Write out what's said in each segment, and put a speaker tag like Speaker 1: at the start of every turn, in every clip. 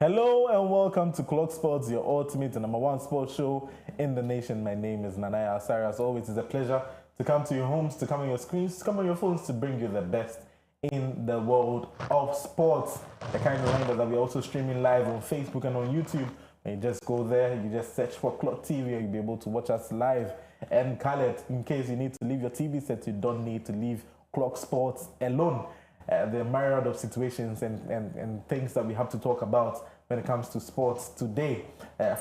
Speaker 1: Hello and welcome to Clog Sports, your ultimate and number one sports show in the nation. My name is Nanaya Asari. As always, it's a pleasure to come to your homes, to come on your screens, to come on your phones, to bring you the best in the world of sports. The kind of reminder that we're also streaming live on Facebook and on YouTube. When you just go there, you just search for Clog TV, and you'll be able to watch us live. And Khaled, in case you need to leave your TV set, you don't need to leave Clog Sports alone. The myriad of situations and things that we have to talk about when it comes to sports today,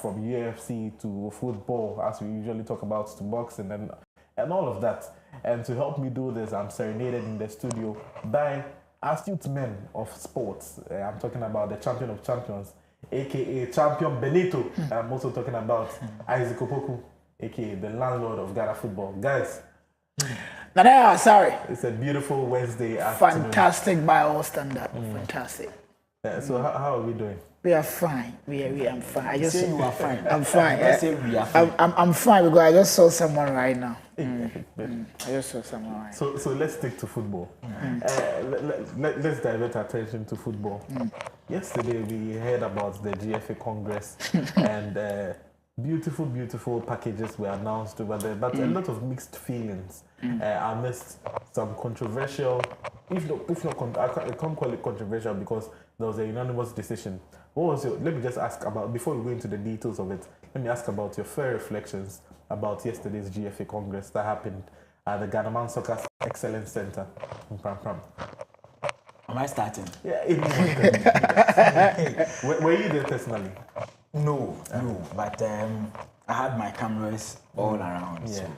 Speaker 1: from UFC to football, as we usually talk about, to boxing and all of that. And to help me do this, I'm serenaded in the studio by astute men of sports. I'm talking about the champion of champions, aka Champion Benito. And I'm also talking about Isaac Opoku, aka the landlord of Ghana football. Guys,
Speaker 2: Nanaya, sorry.
Speaker 1: It's a beautiful Wednesday afternoon.
Speaker 2: Fantastic by all standards. Fantastic.
Speaker 1: So how are we doing?
Speaker 2: We are fine. We are fine. I just
Speaker 3: say you are fine.
Speaker 2: I'm fine.
Speaker 3: I say we are fine.
Speaker 2: I'm fine because I just saw someone right now. I just saw someone right now.
Speaker 1: So let's stick to football. Let's divert our attention to football. Yesterday we heard about the GFA Congress and beautiful packages were announced over there, but a lot of mixed feelings amidst some controversial, if not, I can't call it controversial because there was a unanimous decision. Let me just ask about, before we go into the details of it, let me ask about your fair reflections about yesterday's GFA Congress that happened at the Ghana Soccer Excellence Center in Pram Pram.
Speaker 3: Am I starting?
Speaker 1: Yeah, were you there personally?
Speaker 3: No, but I had my cameras all around. Yeah. So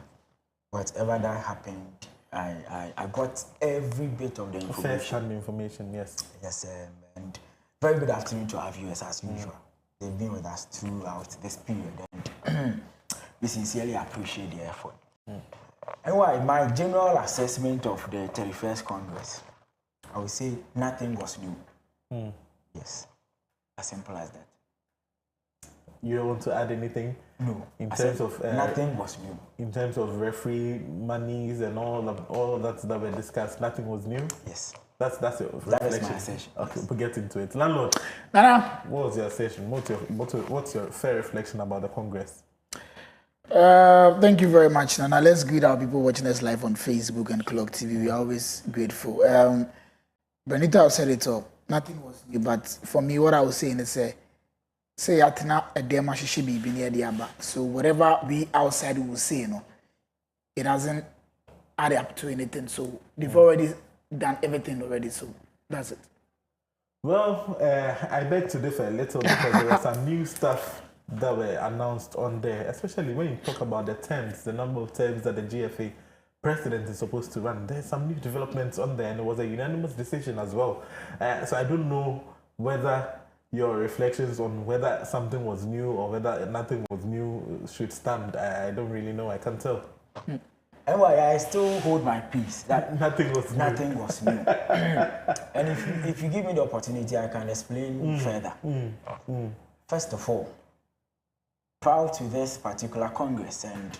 Speaker 3: whatever that happened, I got every bit of the information.
Speaker 1: First-hand information, yes.
Speaker 3: Yes, and very good afternoon to our viewers as usual. They've been with us throughout this period, and we sincerely appreciate the effort. Anyway, my general assessment of the 31st Congress, I would say nothing was new. Yes, as simple as that.
Speaker 1: You don't want to add anything?
Speaker 3: No.
Speaker 1: In terms of
Speaker 3: nothing was new.
Speaker 1: In terms of referee monies and all of that were discussed, nothing was new.
Speaker 3: Yes.
Speaker 1: That's your reflection.
Speaker 3: That is my assertion.
Speaker 1: Okay, we'll get into it. Landlord,
Speaker 2: Nana,
Speaker 1: what was your assertion? What's your fair reflection about the Congress?
Speaker 2: Thank you very much, Nana. Let's greet our people watching us live on Facebook and Clog TV. We are always grateful. Benito said it all. Nothing was new, but for me, what I was saying is say atina a demo should be near the aba. So whatever we outside will say, it doesn't add up to anything. So they've already done everything already. So that's it.
Speaker 1: Well, I beg to differ a little because there was some new stuff that were announced on there, especially when you talk about the terms, the number of terms that the GFA president is supposed to run. There's some new developments on there, and it was a unanimous decision as well. So I don't know whether your reflections on whether something was new or whether nothing was new should stand. I don't really know. I can't tell.
Speaker 3: Anyway, I still hold my peace that
Speaker 1: nothing was new.
Speaker 3: And if you give me the opportunity, I can explain further. First of all, proud to this particular Congress, and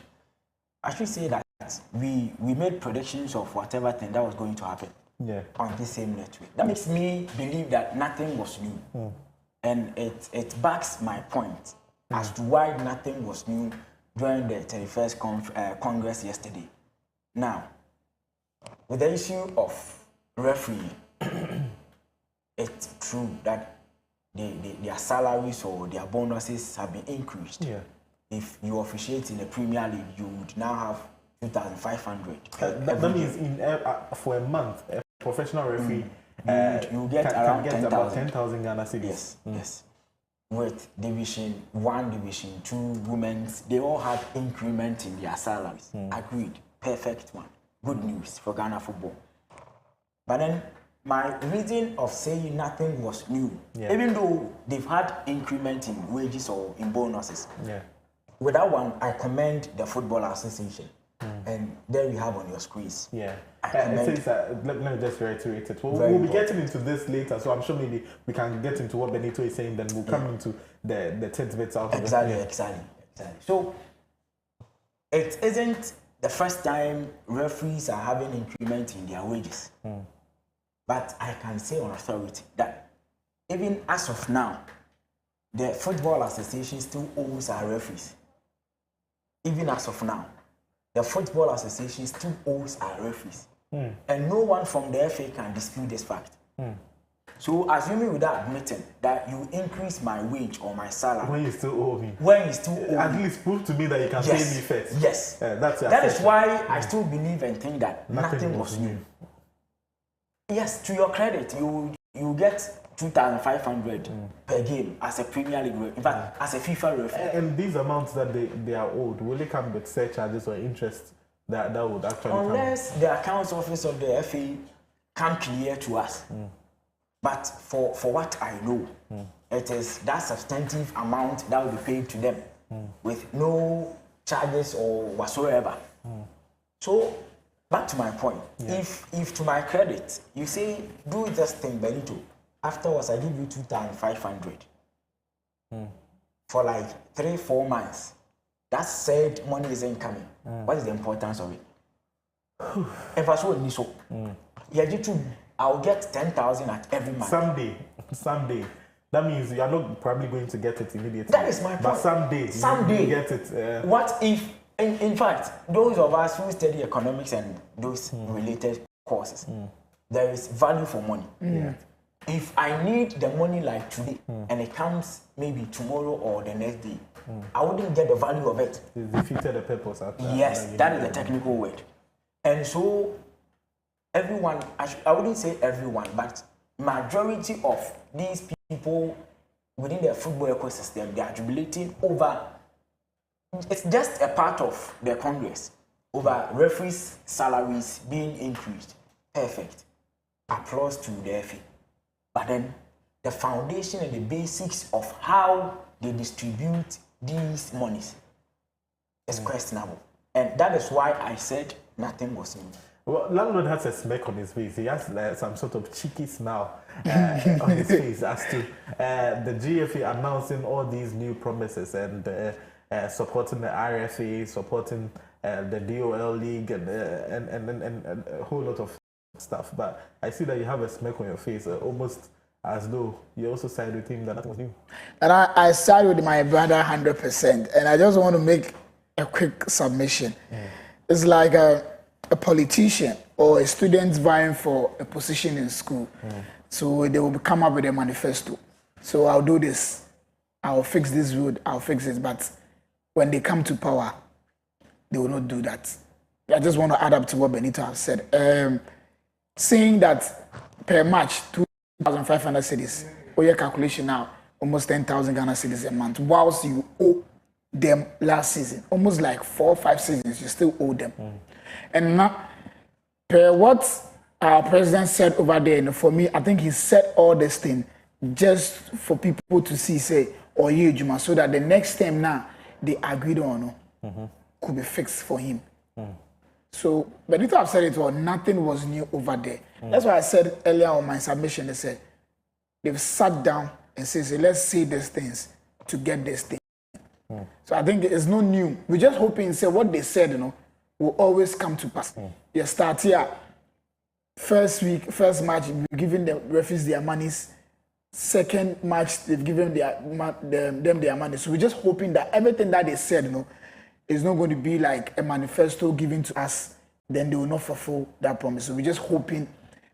Speaker 3: I should say that we made predictions of whatever thing that was going to happen on this same network. That makes me believe that nothing was new. And it backs my point as to why nothing was new during the 31st Congress yesterday. Now, with the issue of refereeing, it's true that their salaries or their bonuses have been increased. Yeah. If you officiate in the Premier League, you would now have 2,500.
Speaker 1: That means for a month, a professional referee
Speaker 3: you get around
Speaker 1: 10,000 Ghana cedis.
Speaker 3: Yes. With Division 1, Division 2, women's, they all had increment in their salaries. Agreed. Perfect one. Good news for Ghana football. But then my reason of saying nothing was new, even though they've had increment in wages or in bonuses, with that one, I commend the Football Association. And there you have on your screens.
Speaker 1: It says let me just reiterate it. We'll be getting into this later, so I'm sure maybe we can get into what Benito is saying, then we'll come into the tidbits out of it.
Speaker 3: Exactly. So it isn't the first time referees are having increment in their wages. But I can say on authority that even as of now, the Football Association still owns our referees. Even as of now, the Football Association still owns our referees. And no one from the FA can dispute this fact. So, assuming without admitting that you increase my wage or my salary
Speaker 1: when you still owe me,
Speaker 3: at
Speaker 1: least prove to me that you can pay me first.
Speaker 3: Yes, that is why I still believe and think that nothing was new. Yes, to your credit, you get 2,500 per game as a Premier League referee. In fact, as a FIFA referee.
Speaker 1: And these amounts that they are owed, will they come with surcharges or interest that would actually
Speaker 3: unless the accounts office of the FA come clear to us. But for what I know, it is that substantive amount that will be paid to them with no charges or whatsoever. So, back to my point. If to my credit, you say, do this thing, Benito, afterwards I give you 2,500 for like 3-4 months. That said money isn't coming. What is the importance of it? If I saw it, so I'll get 10,000 at every month.
Speaker 1: Someday. That means you are not probably going to get it immediately.
Speaker 3: That is my point.
Speaker 1: But someday you get it.
Speaker 3: What if, in fact, those of us who study economics and those related courses, there is value for money. If I need the money like today and it comes maybe tomorrow or the next day, I wouldn't get the value of it.
Speaker 1: It defeated the purpose.
Speaker 3: Yes, that is the technical word. And so, everyone, I wouldn't say everyone, but majority of these people within the football ecosystem, they are jubilating over, it's just a part of the Congress, over referees' salaries being increased. Perfect. Applause to the FA. But then, the foundation and the basics of how they distribute these monies is questionable. And that is why I said nothing was new.
Speaker 1: Well, landlord has a smirk on his face. He has some sort of cheeky smile on his face as to the GFA announcing all these new promises and supporting the RFA, supporting the DOL League and a whole lot of stuff. But I see that you have a smirk on your face, almost as though you also side with him that nothing was new.
Speaker 2: And I side with my brother 100%. And I just want to make a quick submission. It's like a politician or a student vying for a position in school. So they will come up with a manifesto. So I'll do this. I'll fix this road. I'll fix it. But when they come to power, they will not do that. I just want to add up to what Benito has said. Saying that per match, 2,500 cedis, or your calculation now, almost 10,000 Ghana cedis a month, whilst you owe them last season, almost like 4 or 5 seasons, you still owe them. And now, per what our president said over there, for me, I think he said all this thing just for people to see, say, or you, Juma, so that the next time now they agreed on could be fixed for him. So, Benito have said it all, nothing was new over there. That's why I said earlier on my submission, they said, they've sat down and said, let's say these things to get this thing. So I think it's no new. We're just hoping, say, what they said, will always come to pass. You start here, first match, we've given the referees their monies. Second match, they've given them their money. So we're just hoping that everything that they said, is not going to be like a manifesto given to us, then they will not fulfill that promise. So we're just hoping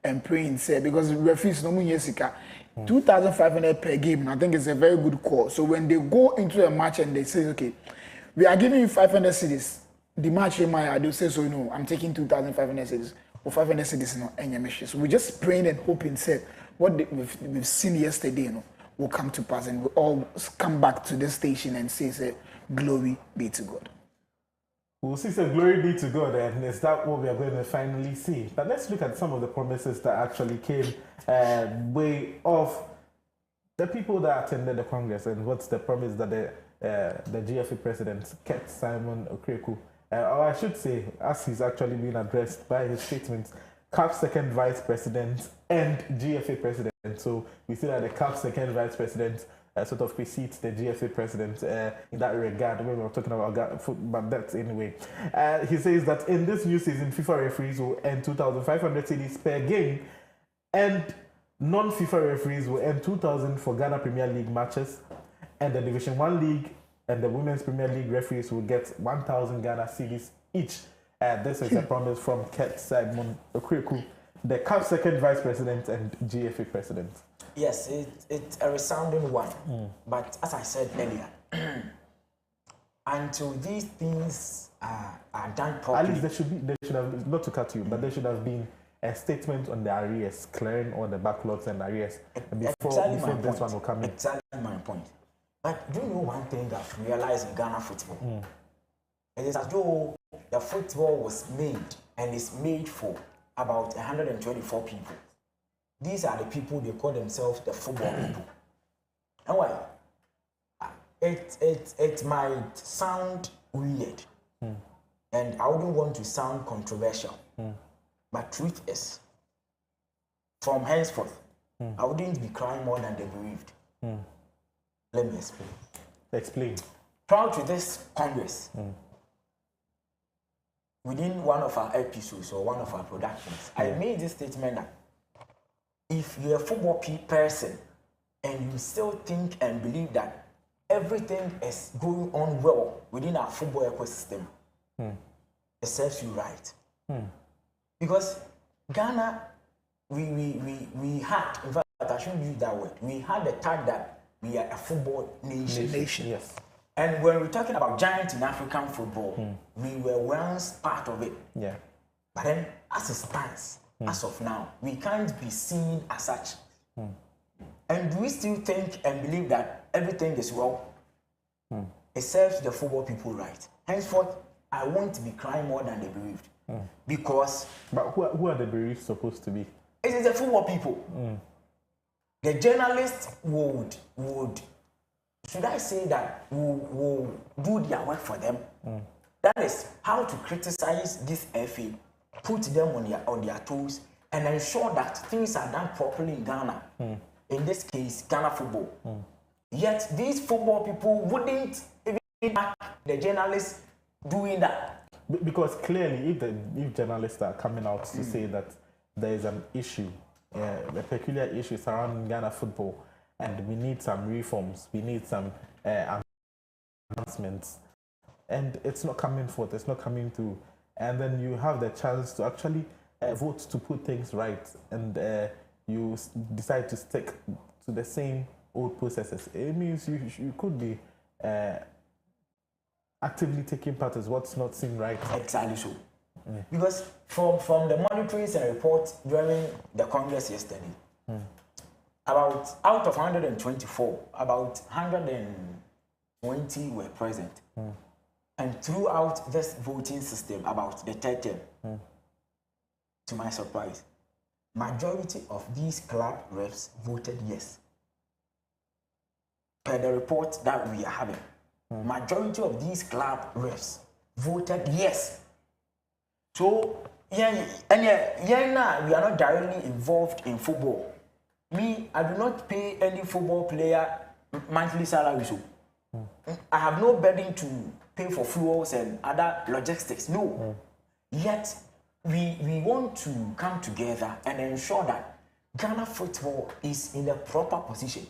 Speaker 2: and praying, say, because referees, 2,500 per game, I think it's a very good call. So when they go into a match and they say, okay, we are giving you 500 cedis, the match they'll say, so I'm taking 2,500 cedis or 500 cedis, so we're just praying and hoping, say, what we've seen yesterday, will come to pass, and we'll all come back to this station and say, glory be to God.
Speaker 1: We'll see, say, glory be to God, and is that what we are going to finally see? But let's look at some of the promises that actually came way off the people that attended the Congress, and what's the promise that the GFA president kept, Simon Okreku, or I should say, as he's actually been addressed by his statements, CAF second vice president and GFA president. So we see that the CAF second vice president sort of precedes the GFA president in that regard when we were talking about football, but that's anyway. He says that in this new season, FIFA referees will earn 2,500 cedis per game, and non-FIFA referees will earn 2,000 for Ghana Premier League matches, And the Division 1 League and the Women's Premier League referees will get 1,000 Ghana cedis each. This is a promise from Ket Simon Okweku, the CAF second vice president and GFA president.
Speaker 3: Yes, it's a resounding one. But as I said earlier, until these things are done properly,
Speaker 1: at least there should have, not to cut you, but there should have been a statement on the arrears, clearing all the backlogs and arrears before this one will come in.
Speaker 3: Exactly my point. But do you know one thing that I've realized in Ghana football? It is as though the football was made and is made for about 124 people. These are the people, they call themselves the football people. And why? It might sound weird, and I wouldn't want to sound controversial, but truth is, from henceforth, I wouldn't be crying more than the bereaved. Let me explain.
Speaker 1: Explain.
Speaker 3: Prior to this Congress, within one of our episodes or one of our productions, I made this statement that if you're a football person and you still think and believe that everything is going on well within our football ecosystem, it serves you right. Because Ghana, we had, in fact, I shouldn't use that word, we had the tag that we are a football nation.
Speaker 1: Yes.
Speaker 3: And when we're talking about giant in African football, we were once part of it.
Speaker 1: Yeah.
Speaker 3: But then, as it stands, as of now, we can't be seen as such. And do we still think and believe that everything is well? It serves the football people right. Henceforth, I won't be crying more than the bereaved. Because...
Speaker 1: But who are the bereaved supposed to be?
Speaker 3: It is the football people. The journalists would should I say that will do their work for them? That is how to criticize this FA, put them on their toes, and ensure that things are done properly in Ghana. In this case, Ghana football. Yet these football people wouldn't even back the journalists doing that.
Speaker 1: Because clearly, if journalists are coming out to say that there is an issue, a peculiar issue surrounding Ghana football, and we need some reforms, we need some announcements, and it's not coming forth, it's not coming through, and then you have the chance to actually vote to put things right, and you decide to stick to the same old processes. It means you could be actively taking part as what's not seen right.
Speaker 3: Exactly so. Because from the monitoring report during the Congress yesterday, about out of 124, about 120 were present. And throughout this voting system, about the third term, to my surprise, majority of these club reps voted yes. Per the report that we are having, majority of these club reps voted yes. So, we are not directly involved in football. Me, I do not pay any football player monthly salary. So, I have no burden to pay for fuels and other logistics. No. Yet, we want to come together and ensure that Ghana football is in the proper position.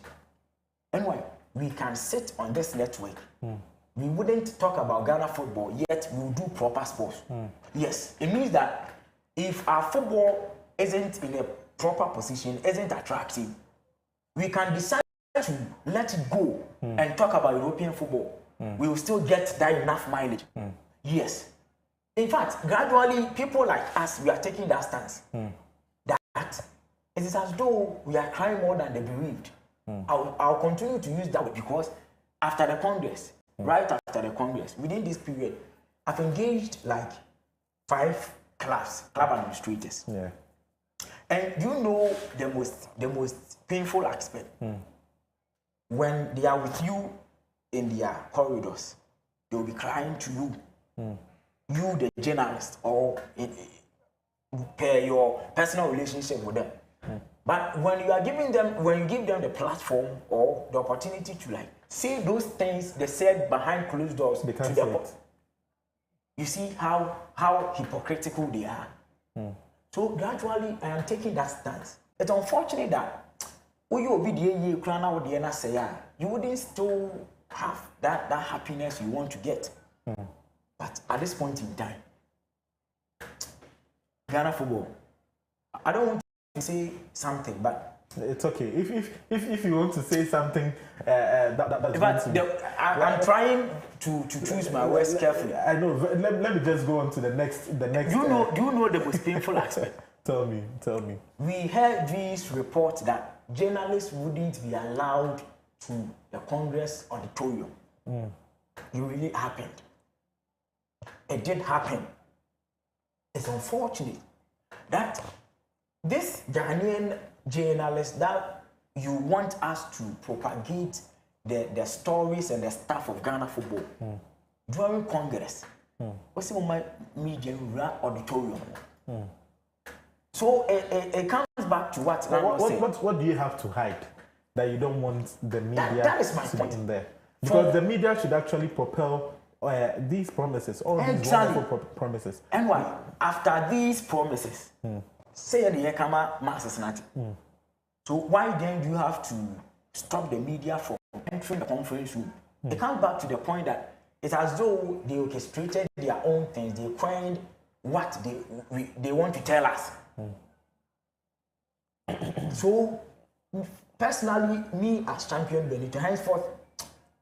Speaker 3: Anyway, we can sit on this network. We wouldn't talk about Ghana football, yet we'll do proper sports. Yes, it means that if our football isn't in a proper position, isn't attractive, we can decide to let it go and talk about European football. We will still get that enough mileage. Yes. In fact, gradually, people like us, we are taking that stance. That it is as though we are crying more than the bereaved. I'll continue to use that word because after the Congress, right after the Congress, within this period, I've engaged like 5 club administrators.
Speaker 1: Yeah.
Speaker 3: And you know the most painful aspect when they are with you in their corridors, they will be crying to you, you the journalist, or per your personal relationship with them. But when you give them the platform or the opportunity to like say those things they said behind closed doors to the you see how hypocritical they are. So gradually I am taking that stance. It's unfortunate that you wouldn't still have that happiness you want to get. But at this point in time, Ghana football, I don't want to say something, but
Speaker 1: it's okay. If you want to say something,
Speaker 3: I'm trying to choose my words carefully.
Speaker 1: I know. Let me just go on to the next.
Speaker 3: Do you know the most painful aspect?
Speaker 1: Tell me.
Speaker 3: We heard these reports that journalists wouldn't be allowed to the Congress auditorium. It really happened. It did happen. It's unfortunate that this Ghanaian journalist that you want us to propagate the stories and the stuff of Ghana football during Congress. What's in my media auditorium? So it comes back to
Speaker 1: what do you have to hide that you don't want the media
Speaker 3: that is my
Speaker 1: to
Speaker 3: point.
Speaker 1: be in there? Because the media should actually propel these promises, all these wonderful promises.
Speaker 3: And why? After these promises, say the Ekama masses not. So why then do you have to stop the media from entering the conference room? It comes back to the point that it's as though they orchestrated their own things. They planned what they want to tell us. So personally, me as champion Benito, henceforth,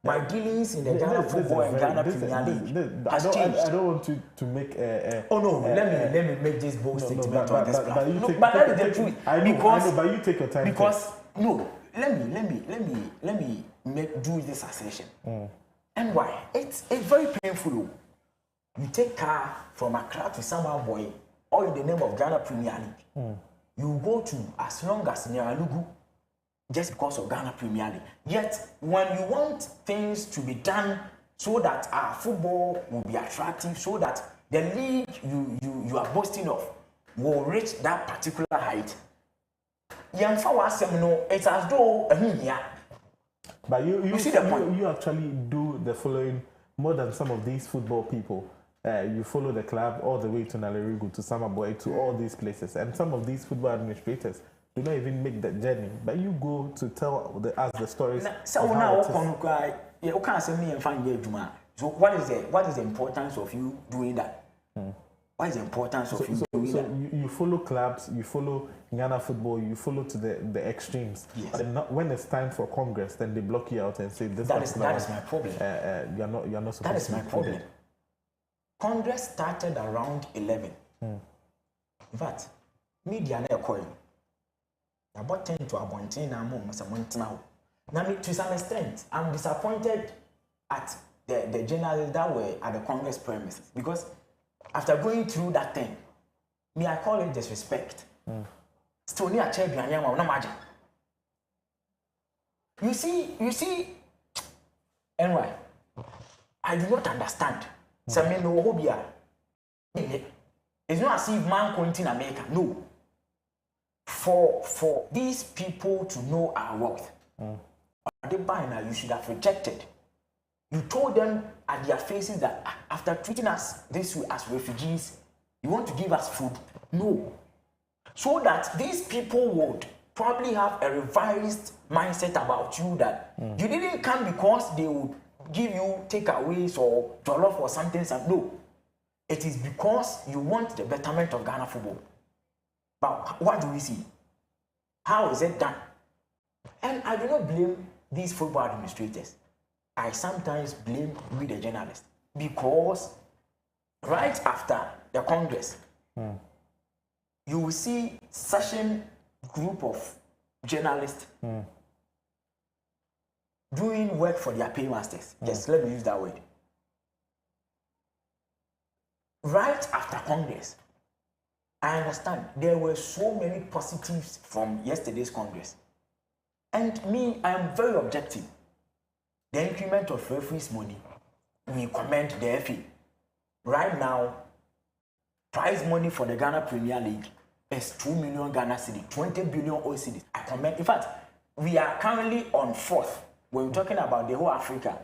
Speaker 3: my dealings in the Ghana football and Ghana Premier League has changed.
Speaker 1: I don't want to make a.
Speaker 3: Oh no! Let me make this bold statement on this platform.
Speaker 1: But
Speaker 3: But that is the truth.
Speaker 1: I know, but you take your time.
Speaker 3: Because no, let me do this assertion. And why? It's very painful. You take car from Accra to Samaboy, all in the name of Ghana Premier League. You go to as long as Nyaralugu, just because of Ghana Premier League. Yet, when you want things to be done so that our football will be attractive, so that the league you are boasting of will reach that particular height, it's as though
Speaker 1: but you
Speaker 3: see the point.
Speaker 1: You actually do the following more than some of these football people. You follow the club all the way to Nalerigu, to Samaboy, to all these places, and some of these football administrators do not even make that journey, but you go to tell us the stories.
Speaker 3: So what is the importance of you doing that? What is the importance of you doing that?
Speaker 1: You follow clubs, you follow Ghana football, you follow to the extremes.
Speaker 3: Yes.
Speaker 1: But when it's time for Congress, then they block you out and say this.
Speaker 3: That is my problem.
Speaker 1: You're not supposed
Speaker 3: That is
Speaker 1: to
Speaker 3: my problem. Congress started around 11. In fact, media na coin. About 10 to about 10 now. Now, to some extent, I'm disappointed at the journalists that were at the Congress premises because after going through that thing, I call it disrespect. Still near You see, anyway, I do not understand. It's not as if man going in America. No. For these people to know our worth, you should have rejected. You told them at their faces that after treating us this way as refugees, you want to give us food? No. So that these people would probably have a revised mindset about you that you didn't come because they would give you takeaways or jollof or something. No. It is because you want the betterment of Ghana football. But what do we see? How is it done? And I do not blame these football administrators. I sometimes blame we the journalists because right after the Congress, you will see session group of journalists doing work for their paymasters. Yes, let me use that word. Right after Congress, I understand there were so many positives from yesterday's Congress. And me, I am very objective. The increment of referees' money, we commend the FA. Right now, prize money for the Ghana Premier League is 2 million Ghana cedi, 20 billion OCD. I commend. In fact, we are currently on 4th. When we're talking about the whole Africa,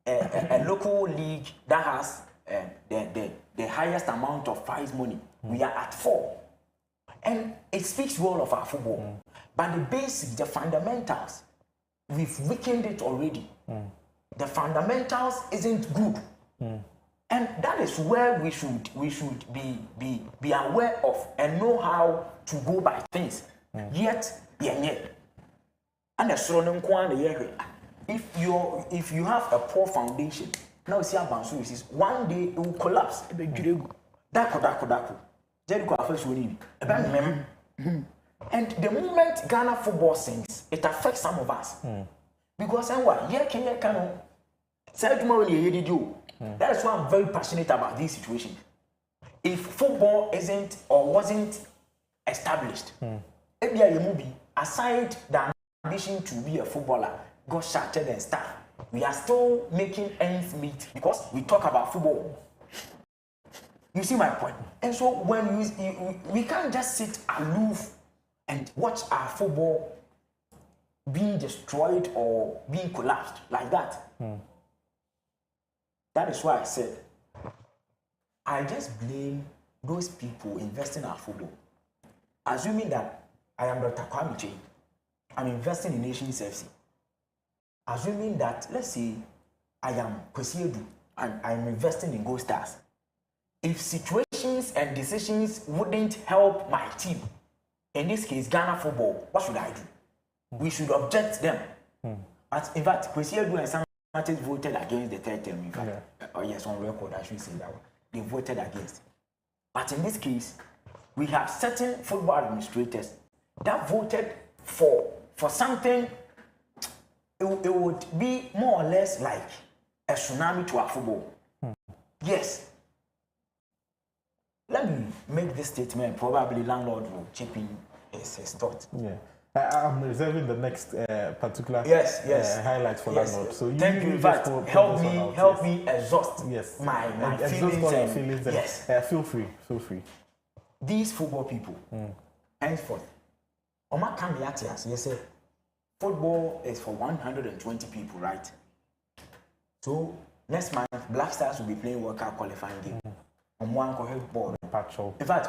Speaker 3: a local league that has the highest amount of prize money. We are at 4. And it speaks well of our football. But the basics, the fundamentals, we've weakened it already. The fundamentals isn't good. And that is where we should be aware of and know how to go by things. Yet, and if you have a poor foundation, now see how is one day it will collapse. And the moment Ghana football sings, it affects some of us. Because that is why I'm very passionate about this situation. If football isn't or wasn't established, aside the ambition to be a footballer, got shattered and stuff, we are still making ends meet because we talk about football. You see my point? And so when we can't just sit aloof and watch our football being destroyed or being collapsed like that. That is why I said, I just blame those people investing in our football. Assuming that I am Dr. Kwame J, I'm investing in Nations FC. Assuming that, let's say, I am Kwesi Edu and I'm investing in Gold Stars. If situations and decisions wouldn't help my team, in this case, Ghana football, what should I do? We should object them. But in fact, Kwesi Edu and some voted against the third term. In fact, oh yes, on record, I should say that one. They voted against. But in this case, we have certain football administrators that voted for something. It would be more or less like a tsunami to our football. Yes. Let me make this statement. Probably landlord will chip in his thought.
Speaker 1: Yeah. I'm reserving the next particular highlight for landlord. So
Speaker 3: thank you. In fact, help me exhaust my feelings. Yes.
Speaker 1: Feel free.
Speaker 3: These football people, henceforth, Oma Kamiatias, you say football is for 120 people, right? So next month, Black Stars will be playing World Cup qualifying game. Ball. In fact,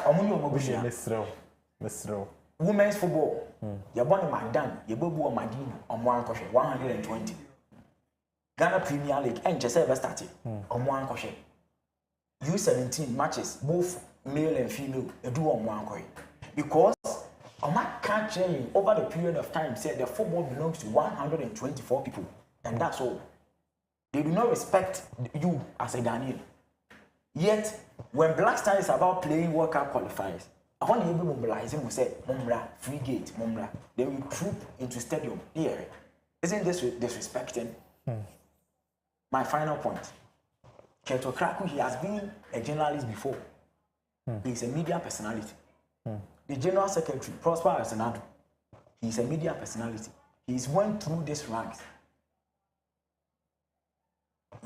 Speaker 3: women's football, you're born in Mandan, you're born in Madina, on 120. Ghana Premier League, and just ever started on one question. U17 matches, both male and female, they do on one question. Because on my country, over the period of time, said the football belongs to 124 people, and that's all. They do not respect you as a Ghanaian. Yet, when Black Stars is about playing World Cup qualifiers, I want to be mobilizing, we say, Mumra, free gate, Mumra. They will troop into stadium here. Isn't this disrespecting? My final point. Keto Kraku, he has been a journalist before. He's a media personality. The General Secretary, Prosper Asenado, he's a media personality. He's went through this ranks.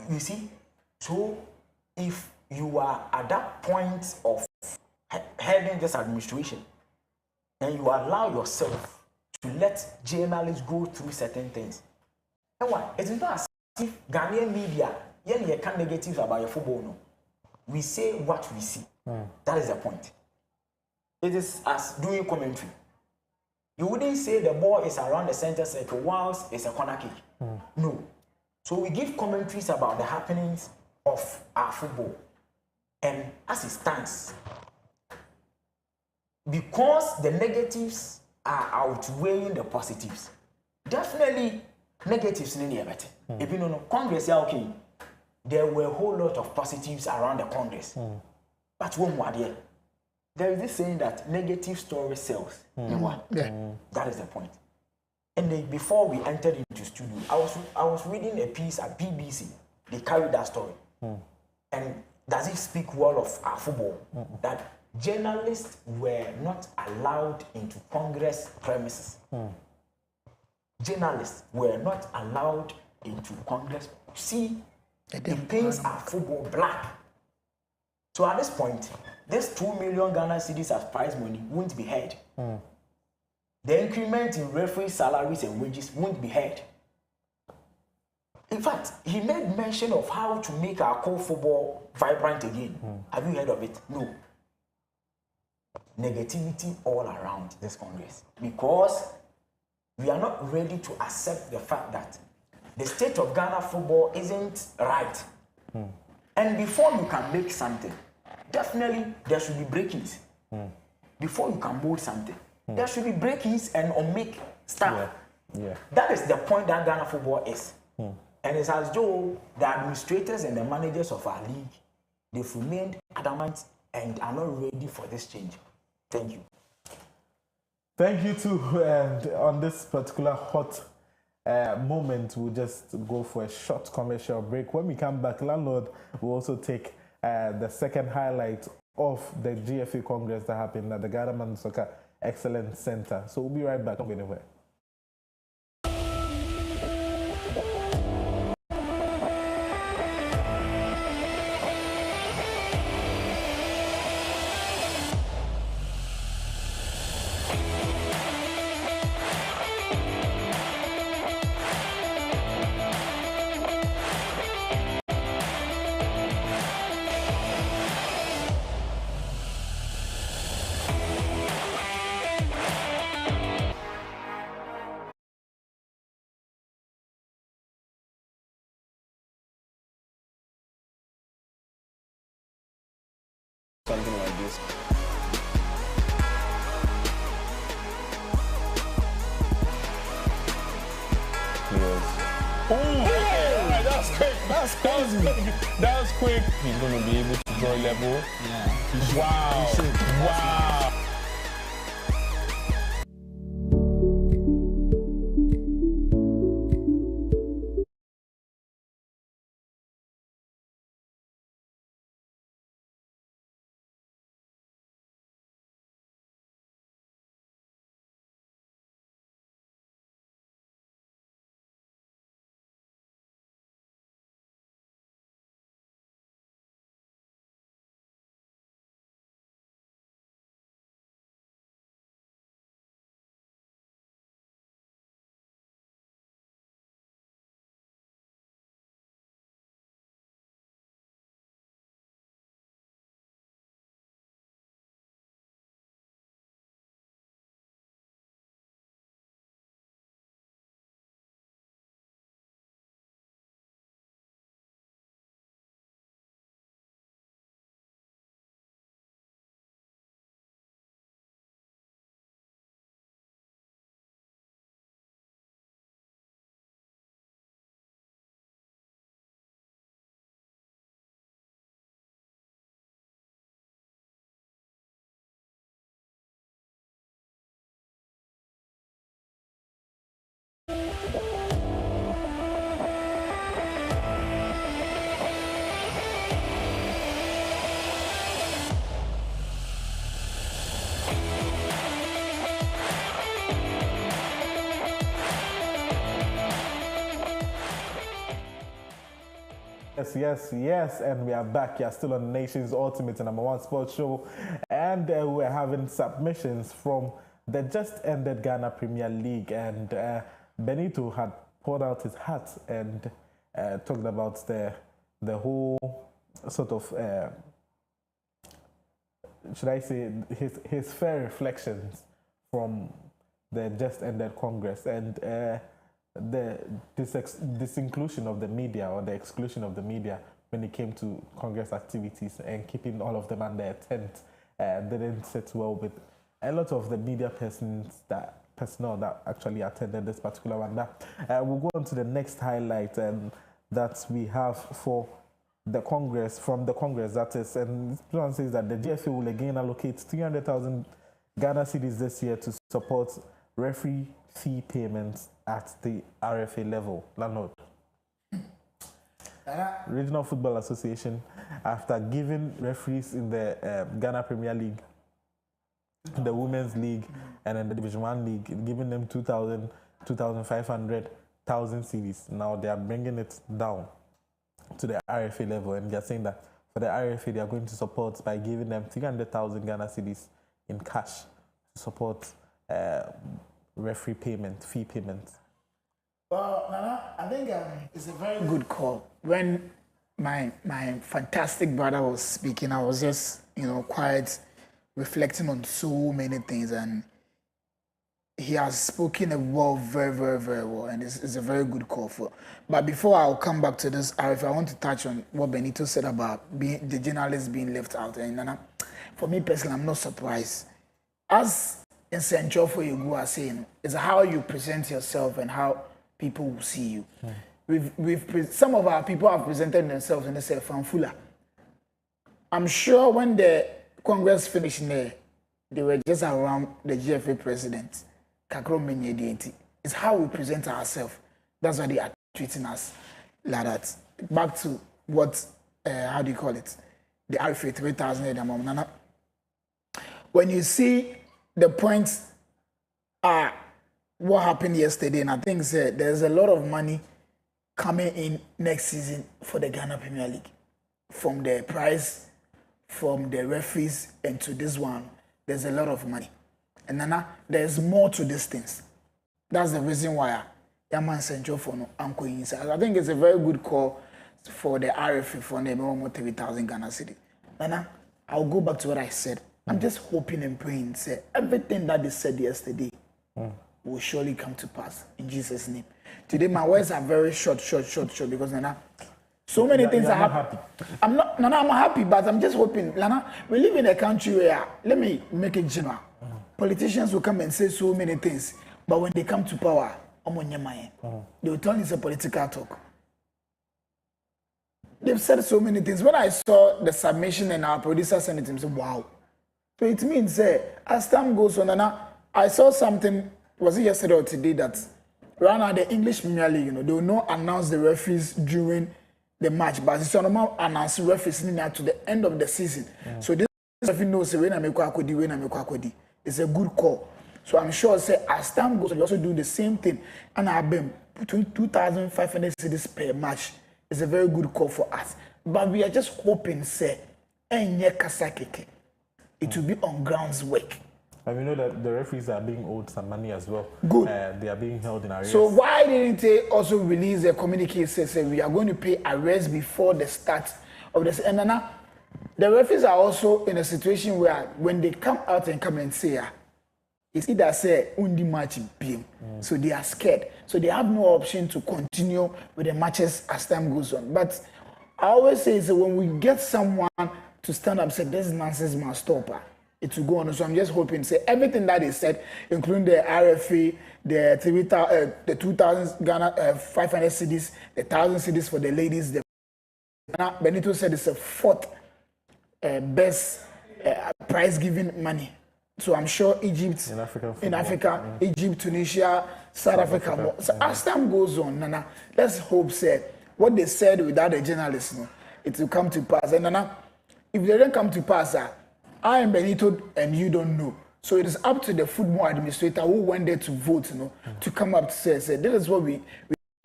Speaker 3: You see? So, if you are at that point of heading this administration and you allow yourself to let journalists go through certain things, and what? It's not as if Ghanaian media, you can't negatives about your football, no. We say what we see. That is the point. It is as doing commentary. You wouldn't say the ball is around the center circle whilst it's a corner kick. No. So we give commentaries about the happenings of our football. And as it stands, because the negatives are outweighing the positives, definitely negatives in the better. If you know Congress, okay, there were a whole lot of positives around the Congress. But one more there. There is this saying that negative story sells. That is the point. And then before we entered into studio, I was reading a piece at BBC. They carried that story. And does it speak well of our football? That journalists were not allowed into Congress premises. Journalists were not allowed into Congress. See, it paints our football black. So at this point, this 2 million Ghana cedis as prize money won't be heard. The increment in referee salaries and wages won't be heard. In fact, he made mention of how to make our core football vibrant again. Have you heard of it? No. Negativity all around this Congress. Because we are not ready to accept the fact that the state of Ghana football isn't right. And before you can make something, definitely there should be breakings. Before you can mold something, there should be breakings and unmake stuff. That is the point that Ghana football is. And it's as though the administrators and the managers of our league, they've remained adamant and are not ready for this change. Thank you.
Speaker 1: Thank you too. And on this particular hot moment, we'll just go for a short commercial break. When we come back, Landlord will also take the second highlight of the GFA Congress that happened at the Ghana Man Soccer Excellence Center. So we'll be right back. Don't go anywhere.
Speaker 4: Something like this. Oh, okay. All right, that's quick. That's crazy. That was quick. He's going to be able to draw level. Yeah. Wow. Wow.
Speaker 1: Yes, and we are back. You're still on the nation's ultimate and #1 sports show, and we're having submissions from the just ended Ghana Premier League, and Benito had poured out his hat and talked about the whole sort of should I say his fair reflections from the just ended Congress, and the disinclusion of the media, or the exclusion of the media when it came to Congress activities, and keeping all of them under a tent didn't sit well with a lot of the media personnel that actually attended this particular one. Now, we'll go on to the next highlight that we have for the Congress, from the Congress, that is, and this one says that the GFA will again allocate 300,000 Ghana cedis this year to support referee fee payments at the RFA level. Landlord. Regional Football Association, after giving referees in the Ghana Premier League, the Women's League, and then the Division 1 League, giving them 2,000, 2,500, 1,000 cedis. Now they are bringing it down to the RFA level, and they are saying that for the RFA, they are going to support by giving them 300,000 Ghana cedis in cash to support referee fee payment.
Speaker 2: Well, Nana, I think it's a very good call. When my fantastic brother was speaking, I was just, quite reflecting on so many things, and he has spoken a well, very, very, very well, and it's a very good call for. But before I'll come back to this, I want to touch on what Benito said about the journalists being left out. And Nana, for me personally, I'm not surprised. As in Central for you are saying, it's how you present yourself and how people will see you. Some of our people have presented themselves and they say fanfula. I'm sure when the Congress finished there, they were just around the GFA president. It's how we present ourselves. That's why they are treating us like that. Back to what, how do you call it? The RFA 3,000. When you see the points what happened yesterday, and I think there's a lot of money coming in next season for the Ghana Premier League. From the price, from the referees, and to this one, there's a lot of money. And Nana, there's more to these things. That's the reason why Yaman Central for no Uncle inside. I think it's a very good call for the RFA for the almost 3,000 Ghana City. Nana, I'll go back to what I said. I'm just hoping and praying, say everything that they said yesterday will surely come to pass in Jesus' name. Today my words are very short because Nana, so many things are happening. I'm happy, but I'm just hoping. Nana, we live in a country where, let me make it general. Politicians will come and say so many things, but when they come to power, they will tell you it's a political talk. They've said so many things. When I saw the submission and our producer sent it to me, I said, wow. So it means, as time goes on, I saw something, was it yesterday or today, that right now the English Premier League, they will not announce the referees during the match, but it's normal announce referees to the end of the season. So this referee knows when I'm it's a good call. So I'm sure as time goes on, we also do the same thing. And I've been between 2,500 cedis per match. It's a very good call for us. But we are just hoping, it will be on grounds work.
Speaker 1: And we know that the referees are being owed some money as well.
Speaker 2: Good.
Speaker 1: They are being held in arrears.
Speaker 2: So why didn't they also release a communique say we are going to pay arrears before the start of this? And now, the referees are also in a situation where when they come out and come and say, it's either say undi match beam. So they are scared. So they have no option to continue with the matches as time goes on. But I always say when we get someone to stand up and say this nonsense must stop, it will go on. So I'm just hoping everything that is said, including the RFA, the 2,000 Ghana 500 cedis, the 1,000 cedis for the ladies. Benito said it's a fourth best prize giving money. So I'm sure Egypt, in Africa, Egypt, Tunisia, South Africa. So as time goes on, Nana, let's hope what they said without the journalists, it will come to pass. And Nana, if they don't come to pass, I am Benito and you don't know. So it is up to the football administrator who went there to vote, to come up to say this is what we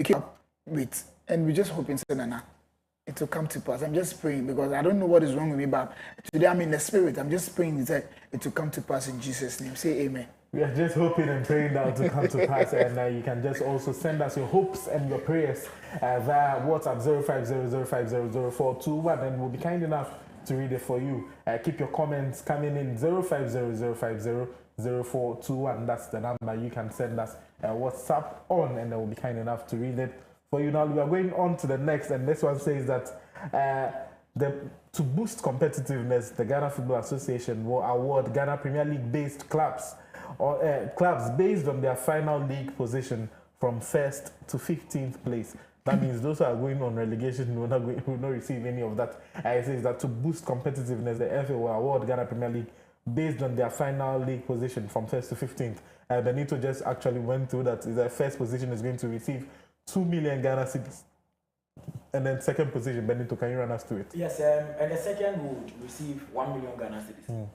Speaker 2: came up with. And we just hoping, Nana, it will come to pass. I'm just praying because I don't know what is wrong with me, but today I'm in the spirit. I'm just praying that it will come to pass in Jesus' name. Say amen.
Speaker 1: We are just hoping and praying that it will come to pass, and you can just also send us your hopes and your prayers via WhatsApp 0500500421, and we'll be kind enough to read it for you. Keep your comments coming in 0500500421. That's the number you can send us WhatsApp on, and we'll be kind enough to read it for you. Now we are going on to the next, and this one says that to boost competitiveness, the Ghana Football Association will award Ghana Premier League based clubs based on their final league position from 1st to 15th place. That means those who are going on relegation will not receive any of that. It says that to boost competitiveness, the FA will award Ghana Premier League based on their final league position from 1st to 15th. Benito just actually went through that. The first position is going to receive 2 million Ghana cedis. And then second position, Benito, can you run us through it?
Speaker 3: Yes, and the second would receive 1 million Ghana cedis.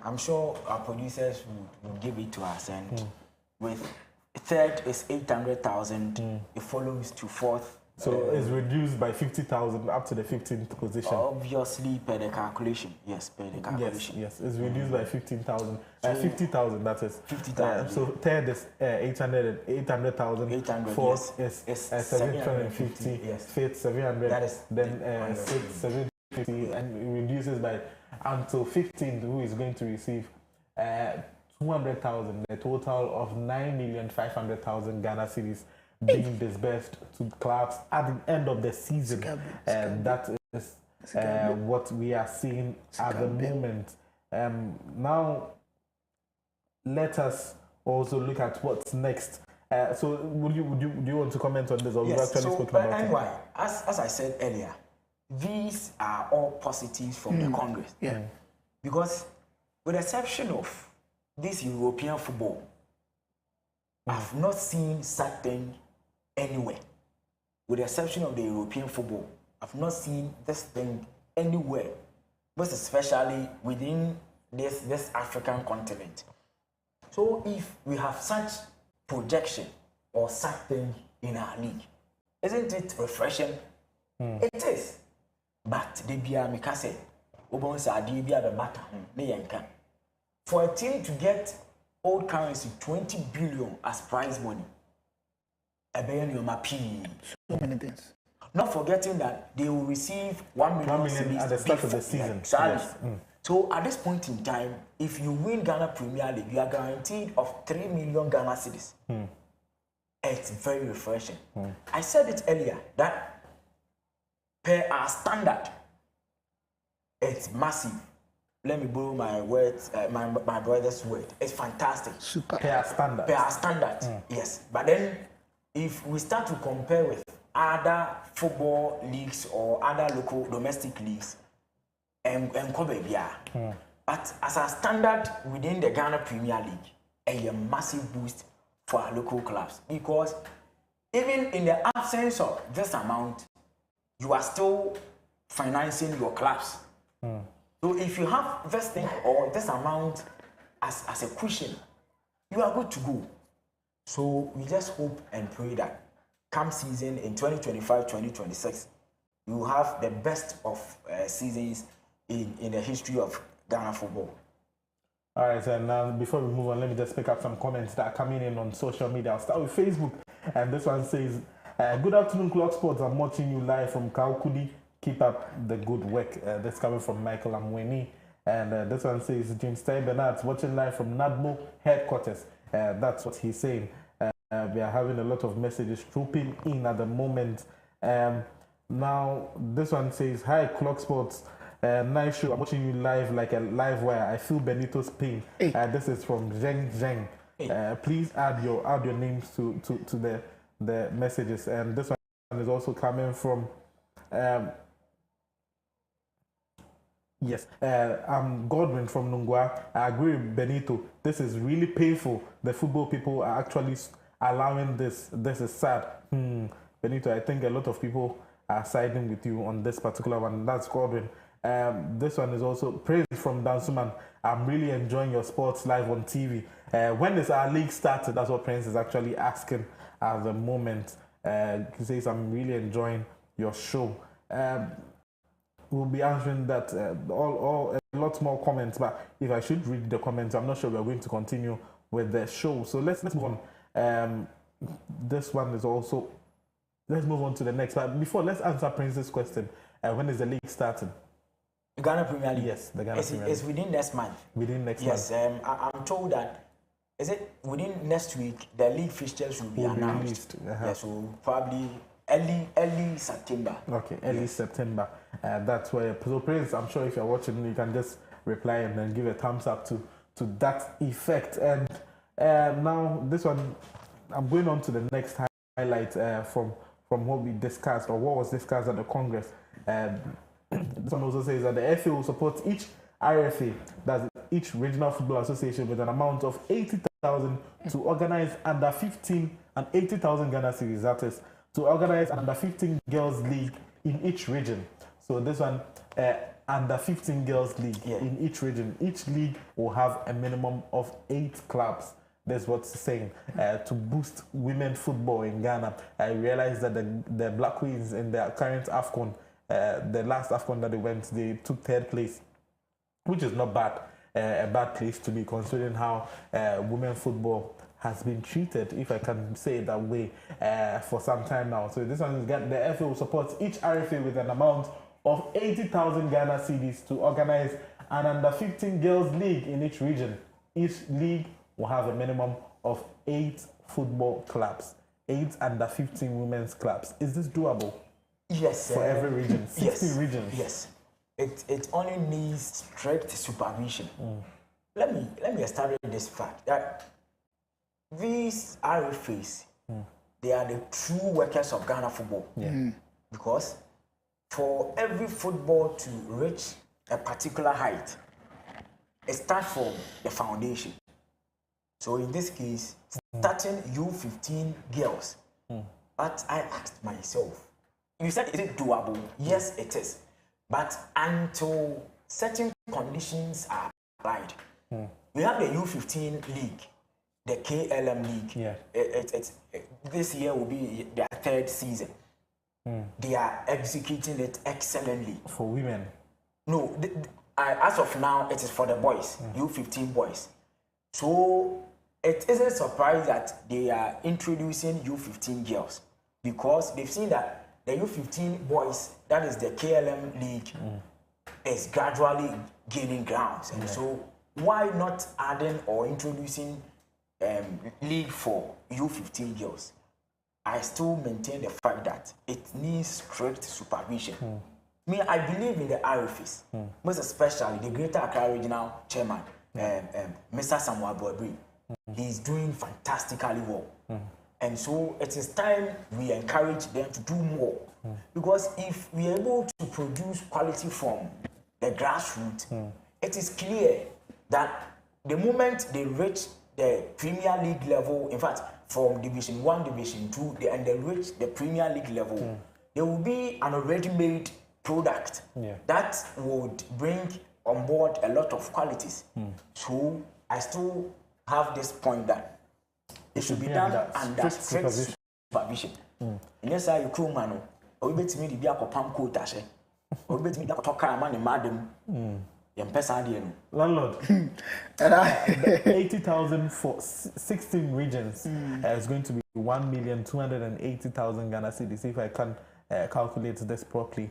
Speaker 3: I'm sure our producers will give it to us, and with third is 800,000. It follows to fourth.
Speaker 1: So it's reduced by 50,000 up to the 15th position.
Speaker 3: Obviously, per the calculation. Yes, per the calculation.
Speaker 1: Yes, it's reduced by 15,000. 50,000, that is.
Speaker 3: 50,000.
Speaker 1: So third is 800,000.
Speaker 3: 800.
Speaker 1: Fourth
Speaker 3: yes.
Speaker 1: is 750.
Speaker 3: Yes.
Speaker 1: Fifth 700.
Speaker 3: That is
Speaker 1: then sixth 750, and it reduces by until 15th, who is going to receive 200,000, a total of 9,500,000 Ghana cedis being disbursed to clubs at the end of the season. That is what we are seeing at the moment. Now, let us also look at what's next. So, do you want to comment on this, or
Speaker 3: yes,
Speaker 1: we've actually spoken about
Speaker 3: anyway,
Speaker 1: it?
Speaker 3: as I said earlier, these are all positives from the Congress.
Speaker 2: Yeah.
Speaker 3: Because, with the exception of this European football, I've not seen such thing anywhere. With the exception of the European football, I've not seen this thing anywhere, most especially within this African continent. So if we have such projection or such thing in our league, isn't it refreshing? It is. But the Bia Mikase, for a team to get old currency 20 billion as prize money,
Speaker 2: So many things.
Speaker 3: not forgetting that they will receive 1 million,
Speaker 1: 1 million at the start of the season.
Speaker 3: Yes. So at this point in time, if you win Ghana Premier League, you are guaranteed of 3 million Ghana cedis. It's very refreshing. I said it earlier that per our standard, it's massive. Let me borrow my words, my brother's word. It's fantastic.
Speaker 2: Super.
Speaker 1: Per standard.
Speaker 3: Per our standard, yes. But then, if we start to compare with other football leagues or other local domestic leagues, but as a standard within the Ghana Premier League, a massive boost for our local clubs, because even in the absence of this amount, you are still financing your clubs. So if you have this thing or this amount as a cushion, you are good to go. So we just hope and pray that come season in 2025-2026, you will have the best of seasons in the history of Ghana football.
Speaker 1: All right, and now before we move on, let me just pick up some comments that are coming in on social media. I'll start with Facebook, and this one says, good afternoon, Clog Sports. I'm watching you live from Kaukudi. Keep up the good work. This coming from Michael Amweni. And this one says, James Stein Bernard, watching live from NADMO headquarters. That's what he's saying. We are having a lot of messages trooping in at the moment. Now, this one says, hi, Clog Sports. Nice show. I'm watching you live like a live wire. I feel Benito's pain.
Speaker 2: Hey.
Speaker 1: This is from Zheng Zheng.
Speaker 3: Hey.
Speaker 1: Please add your names to the messages. And this one is also coming from yes, I'm Godwin from Nungwa. I agree with Benito. This is really painful. The football people are actually allowing this. This is sad. Benito, I think a lot of people are siding with you on this particular one. That's Godwin. This one is also praise from Dansuman. I'm really enjoying your sports live on TV. When is our league started? That's what Prince is actually asking at the moment. He says, I'm really enjoying your show. We'll be answering that all a lot more comments, but if I should read the comments, I'm not sure we're going to continue with the show. So let's move on. This one is also, let's move on to the next. But before, let's answer Prince's question. When is the league starting?
Speaker 3: The Ghana Premier League.
Speaker 1: Yes, the Ghana Premier League.
Speaker 3: It's within next month.
Speaker 1: Within next
Speaker 3: yes,
Speaker 1: month.
Speaker 3: I'm told that within next week the league fixtures will be announced. Yeah, so probably early September. Okay,
Speaker 1: early September. That's where. So Prince, I'm sure if you're watching, you can just reply and then give a thumbs up to that effect. And now this one, I'm going on to the next highlight from what we discussed or what was discussed at the Congress. This one also says that the FA will support each RFA, that's each regional football association, with an amount of 80,000 to organize under 15 and 80,000 Ghana cedis. That is to organize under 15 girls league in each region. So this one, under 15 girls league in each region. Each league will have a minimum of 8 clubs. That's what's saying. To boost women football in Ghana. I realized that the Black Queens in their current AFCON, the last AFCON that they went, they took 3rd place, which is not bad. A bad place to be, considering how women football has been treated, if I can say it that way, for some time now. So this one is the FA will support each RFA with an amount of 80,000 Ghana cedis to organize an under 15 girls league in each region. each league will have a minimum of 8 football clubs, 8 under 15 women's clubs. Is this doable?
Speaker 3: Yes.
Speaker 1: For every region, 60 regions.
Speaker 3: Yes. It only needs strict supervision. Let me establish this fact that these RFAs, they are the true workers of Ghana football. Because for every football to reach a particular height, it starts from the foundation. So in this case, starting U15 girls. But I asked myself, you said, is it doable? Yes, it is. But until certain conditions are applied, we have the U15 league, the KLM league. This year will be their 3rd season. They are executing it excellently.
Speaker 1: For women?
Speaker 3: No, as of now, it is for the boys, U15 boys. So it isn't surprised that they are introducing U15 girls because they've seen that the U15 boys, that is the KLM league, is gradually gaining grounds. And so why not adding or introducing league for U15 girls? I still maintain the fact that it needs strict supervision. Me, I believe in the RFs, most especially the Greater Accra Regional Chairman, Mr. Samuel Boabri. He's doing fantastically well. And so it is time we encourage them to do more. Because if we are able to produce quality from the grassroots, it is clear that the moment they reach the Premier League level, in fact, from Division 1, Division 2, and they reach the Premier League level, there will be an already made product that would bring on board a lot of qualities. So I still have this point that it should be done under strict supervision. And yes, I cool man. Or bet me the be a pam coat ashe. Or bet me the talker man in madam.
Speaker 1: Landlord, 80,000 for 16 regions is going to be 1,280,000 Ghana cedis. If I can calculate this properly,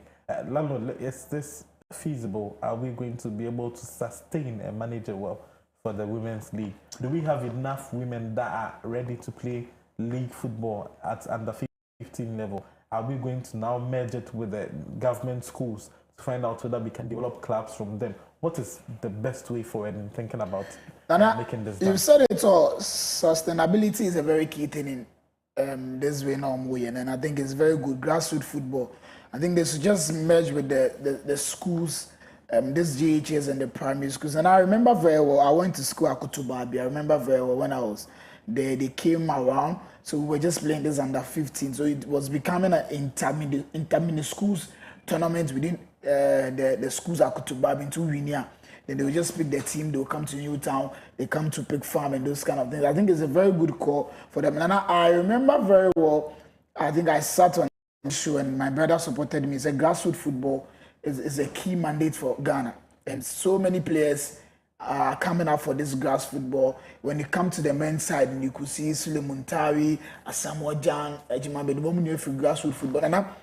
Speaker 1: landlord, is this feasible? Are we going to be able to sustain and manage it well for the women's league? Do we have enough women that are ready to play league football at under 15 level? Are we going to now merge it with the government schools to find out whether we can develop clubs from them? What is the best way forward in thinking about making this done?
Speaker 2: You said it all. Sustainability is a very key thing in this way now, and I think it's very good. Grassroots football. I think they should just merge with the schools, this GHS and the primary schools. And I remember very well, I went to school at Kutubabi. I remember very well when I was there, they came around. So we were just playing this under 15. So it was becoming an intermediate schools tournament within the schools at Kutubabi into Winia. Then they will just pick the team, they will come to Newtown, they come to Pig Farm and those kind of things. I think it's a very good call for them. And I remember very well, I think I sat on the show and my brother supported me. He said grassroots football is a key mandate for Ghana. And so many players are coming up for this grass football. When you come to the men's side, and you could see Sule Muntari, Asamoah Jan, Ejimabe, the woman you for grassroots football. And now,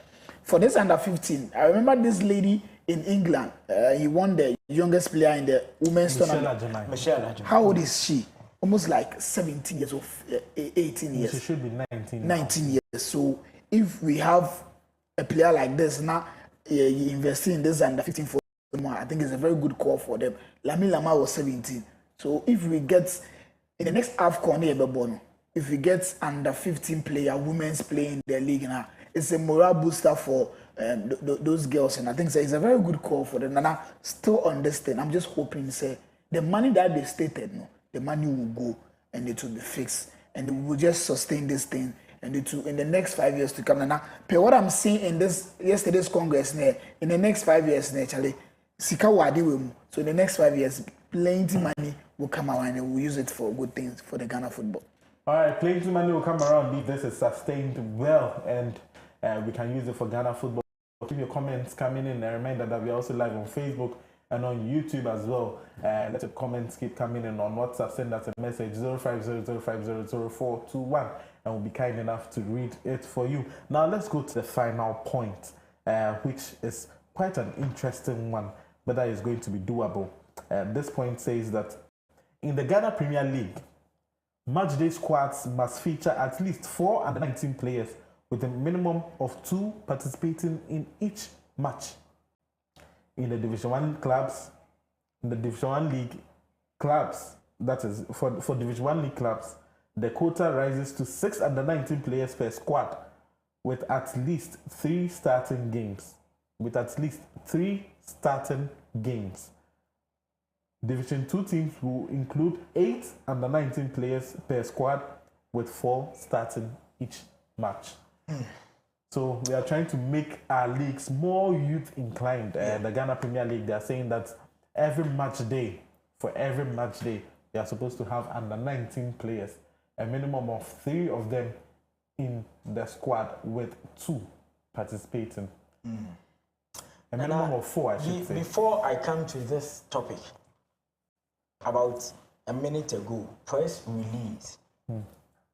Speaker 2: for this under 15, I remember this lady in England. He won the youngest player in the women's tournament.
Speaker 3: Michelle Ajimai.
Speaker 2: How old is she? Almost like 17 years or 18 years.
Speaker 1: She should be 19.
Speaker 2: 19 years. So if we have a player like this now, you invest in this under 15 for more, I think it's a very good call for them. Lami Lama was 17. So if we get in the next AFCON, if we get under 15 player, women's playing the league now, it's a morale booster for those girls, and I think it's a very good call for them. And I still understand. I'm just hoping, say, the money that they stated, the money will go and it will be fixed, and we will just sustain this thing, and it will in the next 5 years to come. And now, what I'm seeing in this yesterday's Congress, in the next 5 years, actually, Sika Wadi will. So in the next 5 years, plenty money will come around, and we'll use it for good things for the Ghana football.
Speaker 1: All right, plenty money will come around if this is sustained well, and we can use it for Ghana football. Keep your comments coming in. A reminder that we're also live on Facebook and on YouTube as well. Let your comments keep coming in on WhatsApp. Send us a message 0500500421 and we'll be kind enough to read it for you. Now let's go to the final point, which is quite an interesting one, but that is going to be doable. This point says that In the Ghana Premier League, matchday squads must feature at least 4 under 19 players with a minimum of 2 participating in each match. In the Division 1 clubs, in the Division 1 league clubs, that is, for Division 1 league clubs, the quota rises to 6 under 19 players per squad with at least 3 starting games. Division 2 teams will include 8 under 19 players per squad with 4 starting each match. So we are trying to make our leagues more youth inclined. The Ghana Premier League, they are saying that for every match day, they are supposed to have under 19 players, a minimum of 3 of them in the squad with 2 participating. A minimum of 4, I should say.
Speaker 3: Before I come to this topic, about a minute ago, press release.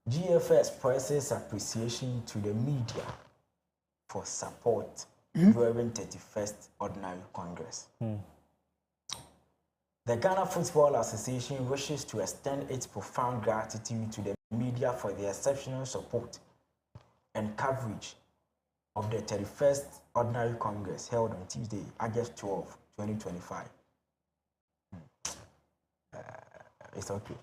Speaker 3: GFS presses appreciation to the media for support during 31st Ordinary Congress. The Ghana Football Association wishes to extend its profound gratitude to the media for the exceptional support and coverage of the 31st Ordinary Congress held on Tuesday, August 12, 2025. It's okay.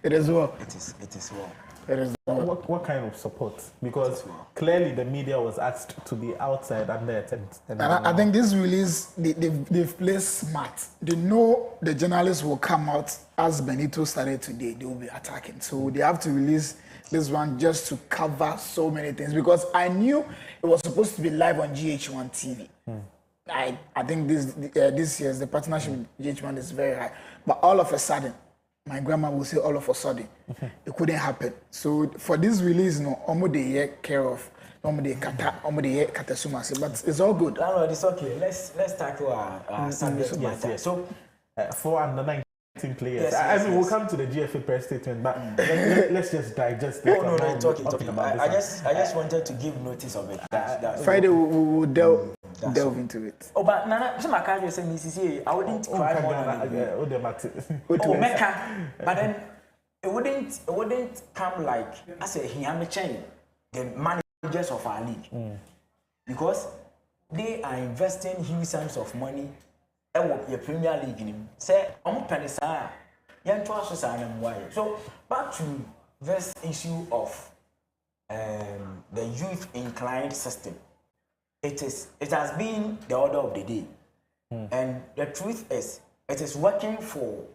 Speaker 2: It is well.
Speaker 3: It is well.
Speaker 2: It is well.
Speaker 1: What kind of support? Because clearly the media was asked to be outside under a tent.
Speaker 2: And I think this release, they've played smart. They know the journalists will come out as Benito started today. They will be attacking. So they have to release this one just to cover so many things. Because I knew it was supposed to be live on GH1 TV. I think this year's the partnership with GH1 is very high. But all of a sudden, my grandma will say all of a sudden, it couldn't happen. So for this release, no, they care of, but it's all good.
Speaker 3: Landlord, it's okay. Let's tackle our subject matter.
Speaker 1: Yes.
Speaker 3: So,
Speaker 1: 4 under 19 players. I mean, we'll come to the GFA press statement, but let's just digest it.
Speaker 3: No, talking. I just wanted to give notice of it.
Speaker 2: Friday we will delve into it.
Speaker 3: Oh, but Nana, so my car said, Mrs. I wouldn't cry more than Mecca, but then it wouldn't come like I say Hiamichen, the managers of our league, because they are investing huge sums of money. Your Premier League in him. Say, I'm penny sa. So back to this issue of the youth inclined system. It has been the order of the day, and the truth is, it is working for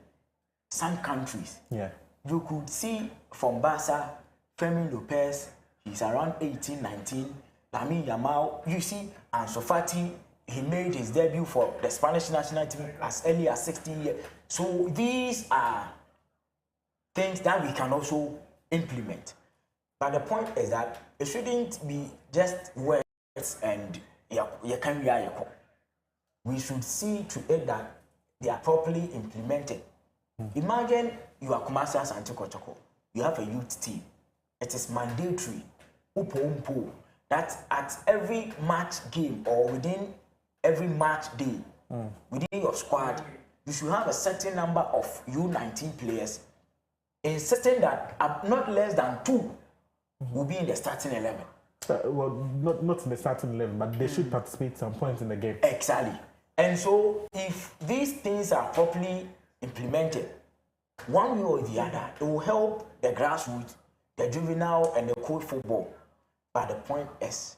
Speaker 3: some countries.
Speaker 1: Yeah,
Speaker 3: you could see from Barca, Fermin Lopez, he's around 18, 19. Lamine Yamal, you see, Ansu Fati, he made his debut for the Spanish national team as early as 16 years. So these are things that we can also implement. But the point is that it shouldn't be just words and we should see to it that they are properly implemented. Imagine you are Kumasi Asante Kotoko. You have a youth team. It is mandatory that at every match game or within every match day, within your squad, you should have a certain number of U19 players, insisting that not less than 2 will be in the starting 11.
Speaker 1: Well, not in the starting 11, but they should participate at some point in the game.
Speaker 3: Exactly. And so, if these things are properly implemented, one way or the other, it will help the grassroots, the juvenile, and the cold football. But the point is,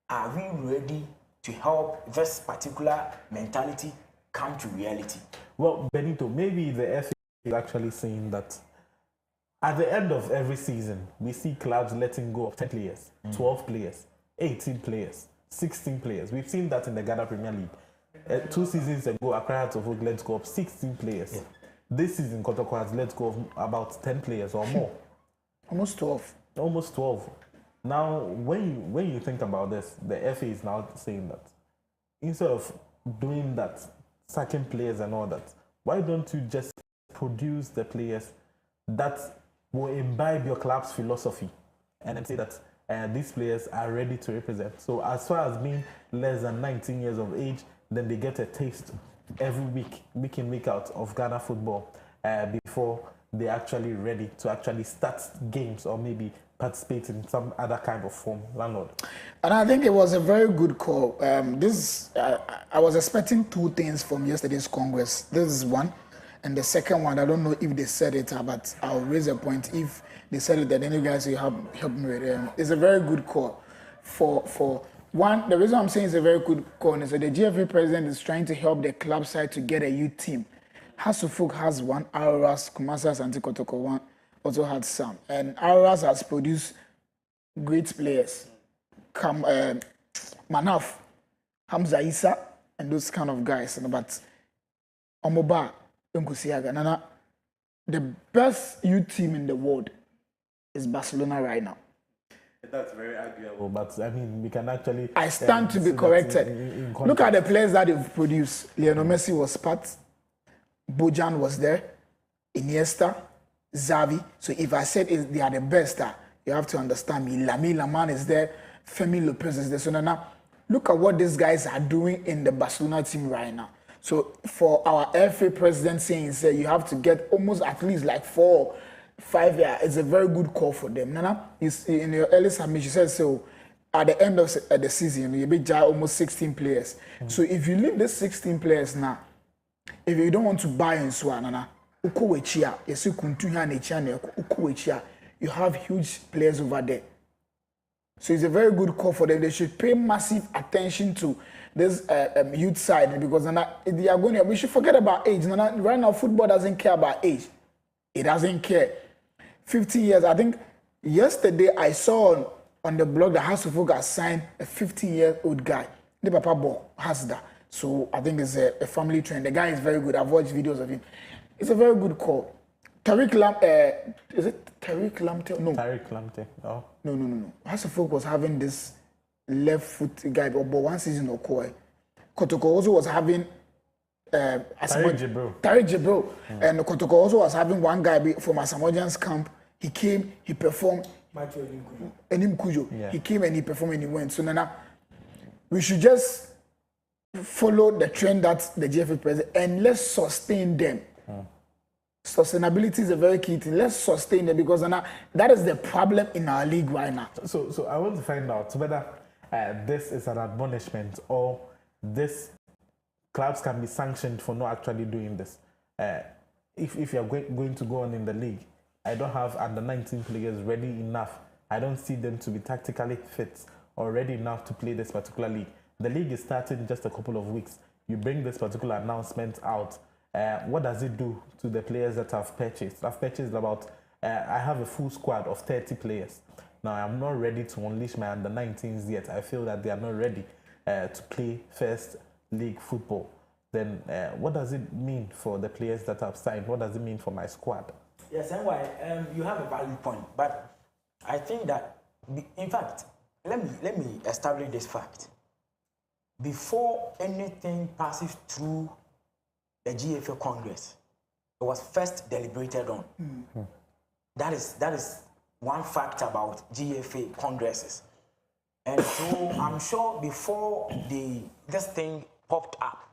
Speaker 3: are we ready to help this particular mentality come to reality?
Speaker 1: Well, Benito, maybe the FA is actually saying that at the end of every season, we see clubs letting go of 10 players, 12 players, 18 players, 16 players. We've seen that in the Ghana Premier League. 2 seasons ago, Accra Hearts of Oak let go of 16 players. Yeah. This season, Kotoko has let go of about 10 players or more.
Speaker 2: Almost 12.
Speaker 1: Almost 12. Now, when you think about this, the FA is now saying that instead of doing that, sacking players and all that, why don't you just produce the players that will imbibe your club's philosophy and then say that these players are ready to represent. So as far as being less than 19 years of age, then they get a taste every week in, week out of Ghana football before they're actually ready to actually start games or maybe participate in some other kind of form, landlord.
Speaker 2: And I think it was a very good call. I was expecting two things from yesterday's Congress. This is one. And the second one, I don't know if they said it, but I'll raise a point. If they said it, then you guys will help me with it. It's a very good call. For one, the reason I'm saying it's a very good call is that the GFA president is trying to help the club side to get a youth team. Hasufuk has one, Aroras, Kumasa, Santi Kotoko one, also had some. And Aroras has produced great players. Manaf, Hamza Issa, and those kind of guys. But Omoba, Nana, the best youth team in the world is Barcelona right now.
Speaker 1: That's very arguable, but I mean, we can actually...
Speaker 2: I stand to be corrected. Look at the players that they've produced. Lionel Messi was part, Bojan was there, Iniesta, Xavi. So if I said they are the best, you have to understand me. Laman is there, Femi Lopez is there. So now, look at what these guys are doing in the Barcelona team right now. So for our FA president saying, you have to get almost at least like 4 5 years, it's a very good call for them. Nana, in your early submission, you said so at the end of the season, you be almost 16 players. So if you leave the 16 players now, if you don't want to buy in Swanana, you have huge players over there. So it's a very good call for them. They should pay massive attention to this youth side because they are going. We should forget about age. Right now, football doesn't care about age. It doesn't care. 50 years. I think yesterday I saw on the blog that Hasufuk has signed a 15-year-old guy. The Papa Bo has that. So I think it's a family trend. The guy is very good. I've watched videos of him. It's a very good call. Tariq Lamptey? No.
Speaker 1: Tariq Lamptey. Oh.
Speaker 2: No. Hasufuk was having this left foot guy, but one season or Kotoko also was having
Speaker 1: Tariq
Speaker 2: Jibril. And Kotoko also was having one guy from Asamoah's camp. He came, he performed. Enim Kujo. Yeah. He came and he performed and he went. So now we should just follow the trend that the GFA president and let's sustain them. Sustainability is a very key thing. Let's sustain them because that is the problem in our league right now.
Speaker 1: So I want to find out whether this is an admonishment or this clubs can be sanctioned for not actually doing this. If you're going to go on in the league, I don't have under 19 players ready enough. I don't see them to be tactically fit or ready enough to play this particular league. The league is starting in just a couple of weeks. You bring this particular announcement out. What does it do to the players that I've purchased? I've purchased about, I have a full squad of 30 players. Now, I'm not ready to unleash my under 19s yet. I feel that they are not ready to play first league football. Then what does it mean for the players that I've signed? What does it mean for my squad?
Speaker 3: Yes, and why you have a valid point, but I think that, in fact, let me establish this fact. Before anything passes through the GFA Congress, it was first deliberated on. Mm-hmm. That is one fact about GFA Congresses, and so I'm sure before this thing popped up,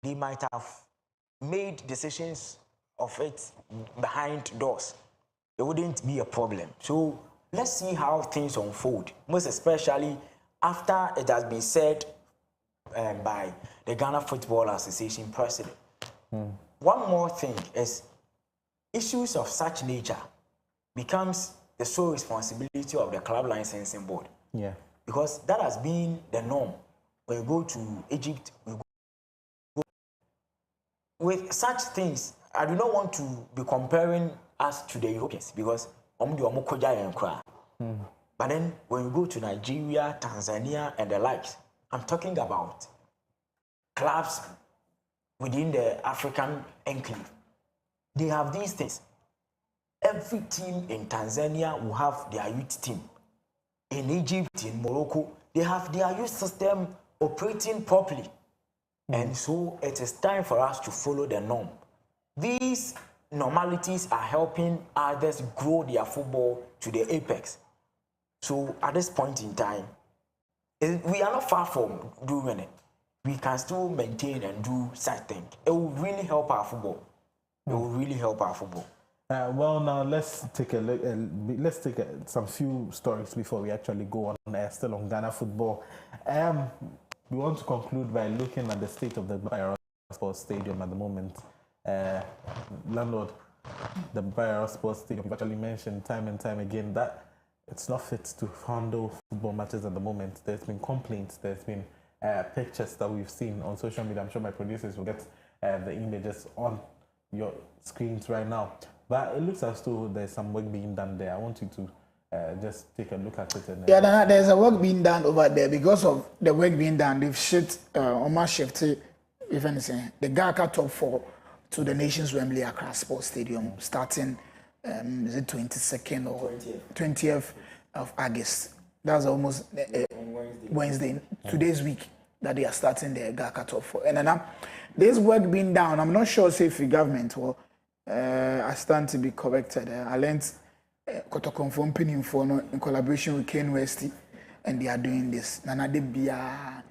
Speaker 3: they might have made decisions of it behind doors. It wouldn't be a problem. So let's see how things unfold, most especially after it has been said by the Ghana Football Association president. One more thing is issues of such nature becomes the sole responsibility of the club licensing board.
Speaker 1: Yeah.
Speaker 3: Because that has been the norm. When you go to Egypt, you go with such things. I do not want to be comparing us to the Europeans because but then when you go to Nigeria, Tanzania, and the likes, I'm talking about clubs within the African enclave. They have these things. Every team in Tanzania will have their youth team. In Egypt, in Morocco, they have their youth system operating properly. And so it is time for us to follow the norm. These normalities are helping others grow their football to the apex. So at this point in time, we are not far from doing it. we can still maintain and do such thing. It will really help our football. It will really help our football.
Speaker 1: Well, now let's take a look. Let's take some few stories before we actually go on. Still on Ghana football. We want to conclude by looking at the state of the Bayero Sports Stadium at the moment. Landlord, the Bayero Sports Stadium, you've actually mentioned time and time again that it's not fit to handle football matches at the moment. There's been complaints. There's been pictures that we've seen on social media. I'm sure my producers will get the images on your screens right now. But it looks as though there's some work being done there. I want you to just take a look at it. And
Speaker 2: there's a work being done over there. Because of the work being done, they've shifted, if anything, the Gaka top 4 to the Nations Wembley Accra Sports Stadium, starting is it 22nd or 20th of August. That's almost Wednesday, today's week, that they are starting the Gaka top 4. And then this work being done, I'm not sure if the government will. I stand to be corrected. I learned Kotoko in collaboration with Kane Westy, and they are doing this. Nana de Bia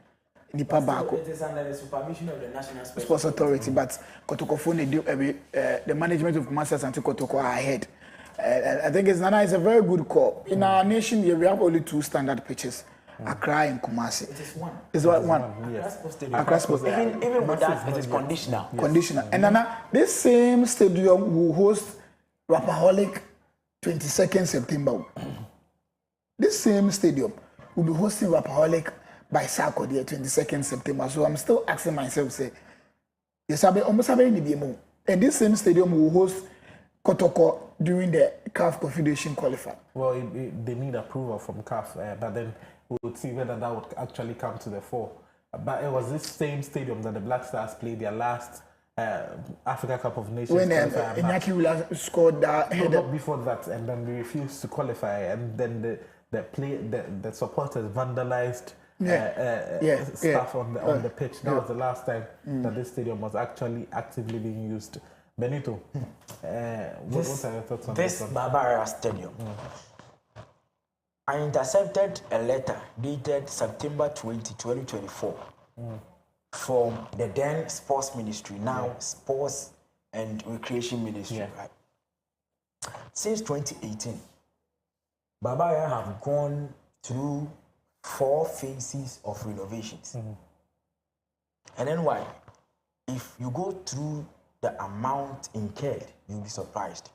Speaker 2: Nipa Bako.
Speaker 3: It is under the supervision of the National
Speaker 2: Sports Authority, but Kotoko the management of Masters and Kotoko are ahead. I think Nana is a very good call. In our nation, we have only 2 standard pitches. Accra and Kumasi.
Speaker 3: It is one.
Speaker 2: Is what one?
Speaker 1: Yes.
Speaker 2: Accra Sports.
Speaker 3: Even with that, it is conditional.
Speaker 2: Yes. Conditional. And then this same stadium will host Rapaholic 22nd September. This same stadium will be hosting Rapaholic by Sako the 22nd September. So I'm still asking myself, say, yes, I almost have any BMO. And this same stadium will host Kotoko during the CAF Confederation qualifier.
Speaker 1: Well, they need approval from CAF, but then we would see whether that would actually come to the fore. But it was this same stadium that the Black Stars played their last Africa Cup of Nations
Speaker 2: when
Speaker 1: qualifier
Speaker 2: Inaki scored that header.
Speaker 1: Before that, and then we refused to qualify, and then the supporters vandalized stuff on the pitch. That was the last time that this stadium was actually actively being used. Benito, what are your thoughts on
Speaker 3: this Barbara Stadium? I intercepted a letter dated September 20, 2024 from the then Sports Ministry, now Sports and Recreation Ministry. Right? Since 2018, Barbara have gone through 4 phases of renovations. And then why? If you go through the amount incurred, you'll be surprised.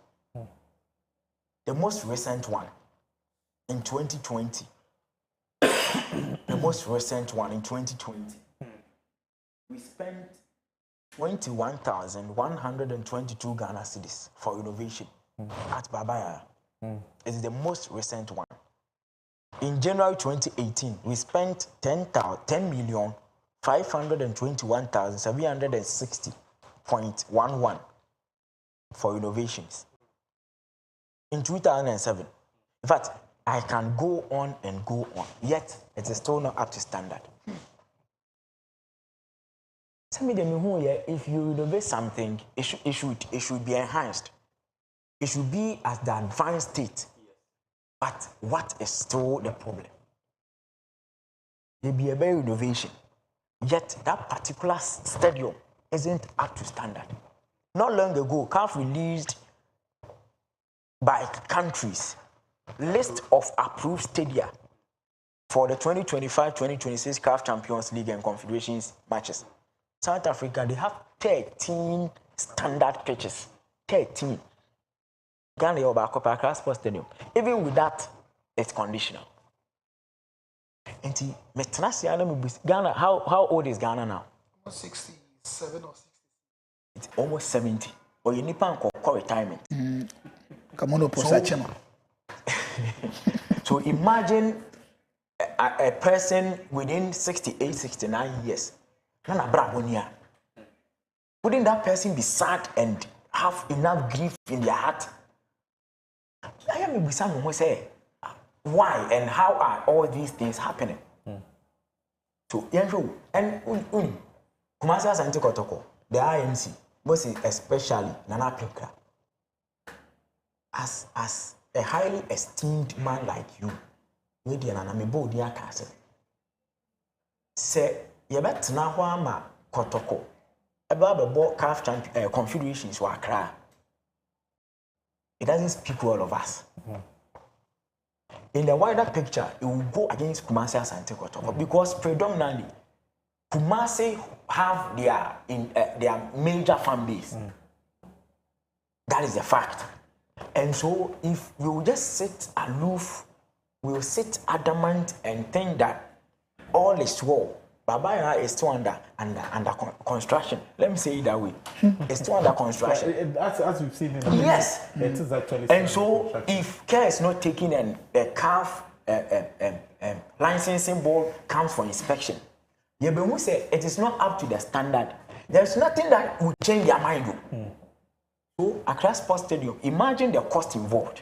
Speaker 3: The most recent one in 2020, the most recent one in 2020, we spent 21,122 Ghana cedis for renovation at Babaya. It is the most recent one. In January 2018, we spent 10,521,760.11 for renovations. In 2007, in fact, I can go on and go on, yet it is still not up to standard. Tell me, if you renovate something, it should be enhanced. It should be at the advanced state. But what is still the problem? There be a very renovation, yet that particular stadium isn't up to standard. Not long ago, CAF released by countries list of approved stadia for the 2025-2026 CAF Champions League and Confederations matches. South Africa, they have 13 standard pitches. 13. Ghana, you have Accra Sports Stadium. Even with that, it's conditional. And Ghana, how old is Ghana now?
Speaker 2: 67 or 60.
Speaker 3: It's almost 70. Or you need to call retirement. So imagine a person within 68, 69 years. Wouldn't that person be sad and have enough grief in their heart? I am with someone who say, why and how are all these things happening? So, and Kumasi Asante Kotoko, the IMC, most especially Nana Pinkra, as a highly esteemed man like you, media Nana Mebo Dia Castle, say you bet now Wama Kotoko about the ball calf confederations were cry. It doesn't speak well of us. In the wider picture, it will go against Kumasi Asante Kotoko because predominantly Kumasi have their major fan base. That is the fact. And so if we will just sit aloof, we will sit adamant and think that all is well. Babaya is still under construction. Let me say it that way. It's still under construction.
Speaker 1: As we've seen in the
Speaker 3: yes.
Speaker 1: It is actually.
Speaker 3: And so, if care is not taken and the calf licensing board comes for inspection, Yebehu said it is not up to the standard. There's nothing that will change their mind. So, Accra Sports Stadium, imagine the cost involved.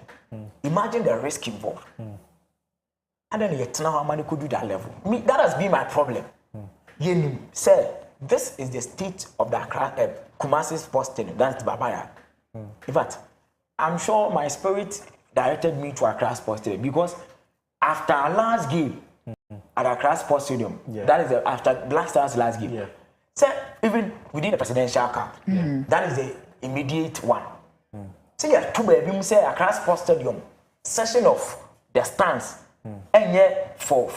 Speaker 3: Imagine the risk involved. And then yet now how could do that level. That has been my problem. You say this is the state of the Kumasi Sports Stadium. That's Babaya. In fact, I'm sure my spirit directed me to Accra Sports Stadium because after our last game at Accra Sports Stadium, that is after Black Stars' last game. Say even within the presidential cup, that is the immediate one. See, yeah, two baby say Accra Sports Stadium session of the stands, and yet for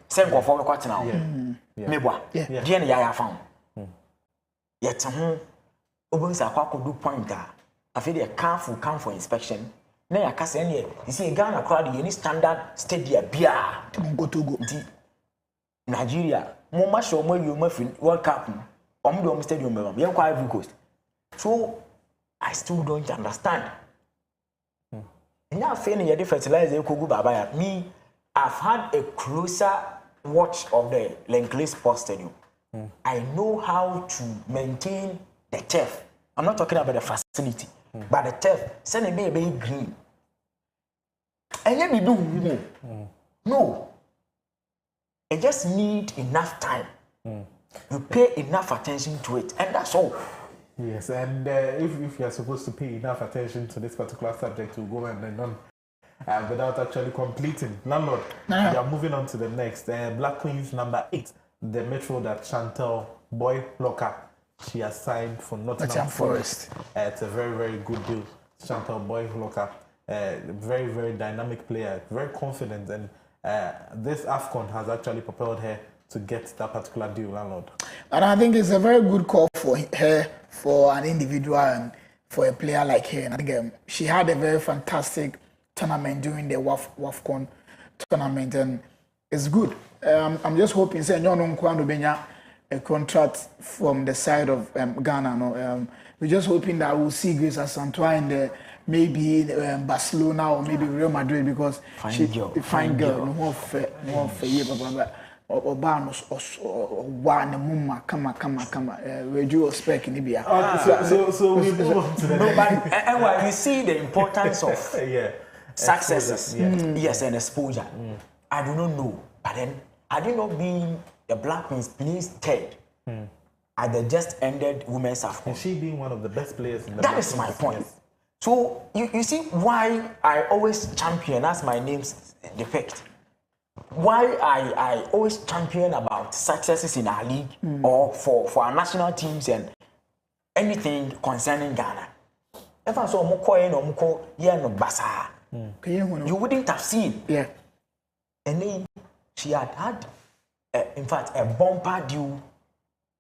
Speaker 3: same for quite now. Mebwa, Jenny Yaya found. Yet, Obus Aqua do point that I feel a car will come for inspection. Nay, I can't say, you see a Ghana crowd, any standard stadium, beer, go to go. Nigeria, more much or more you must World Cup, Omdom Stadium, you're quite Ivory Coast. So, I still don't understand. And now, feeling a different fertilizer, Kogu Babaya, me, I've had a closer watch of the Langley Sports Stadium. I know how to maintain the turf. I'm not talking about the facility, but the turf. Send me a very green. And let me do no. I just need enough time. You pay enough attention to it, and that's all.
Speaker 1: Yes, and if you are supposed to pay enough attention to this particular subject, we'll go and on. Without actually completing. Landlord, we are moving on to the next. Black Queens number 8, the metro that Chantel Boy Locker, she has signed for Nottingham Forest. It's a very, very good deal. Chantel Boy Locker, very, very dynamic player, very confident, and this AFCON has actually propelled her to get that particular deal, Landlord.
Speaker 2: And I think it's a very good call for her, for an individual, and for a player like her. And I think she had a very fantastic tournament during the WAFCON tournament, and it's good. I'm just hoping say a contract from the side of Ghana. No, we're just hoping that we'll see Grace Asantwa in the maybe Barcelona or maybe Real Madrid because she's a fine girl. No fair, Obanos one mumma kama radio spec in Libya.
Speaker 1: So we move on to the
Speaker 3: next. And while you see the importance of successes, yes, and exposure. I do not know, but then I do not being the Black Queens placed third at the just ended Women's AFCON.
Speaker 1: And she being one of the best players in the
Speaker 3: That is my point. Yes. So you see why I always champion, as my name's depict, why I always champion about successes in our league or for our national teams and anything concerning Ghana. If I saw Moko or Moko, no Basa. You wouldn't have seen.
Speaker 2: Yeah.
Speaker 3: And then she had, in fact, a bumper deal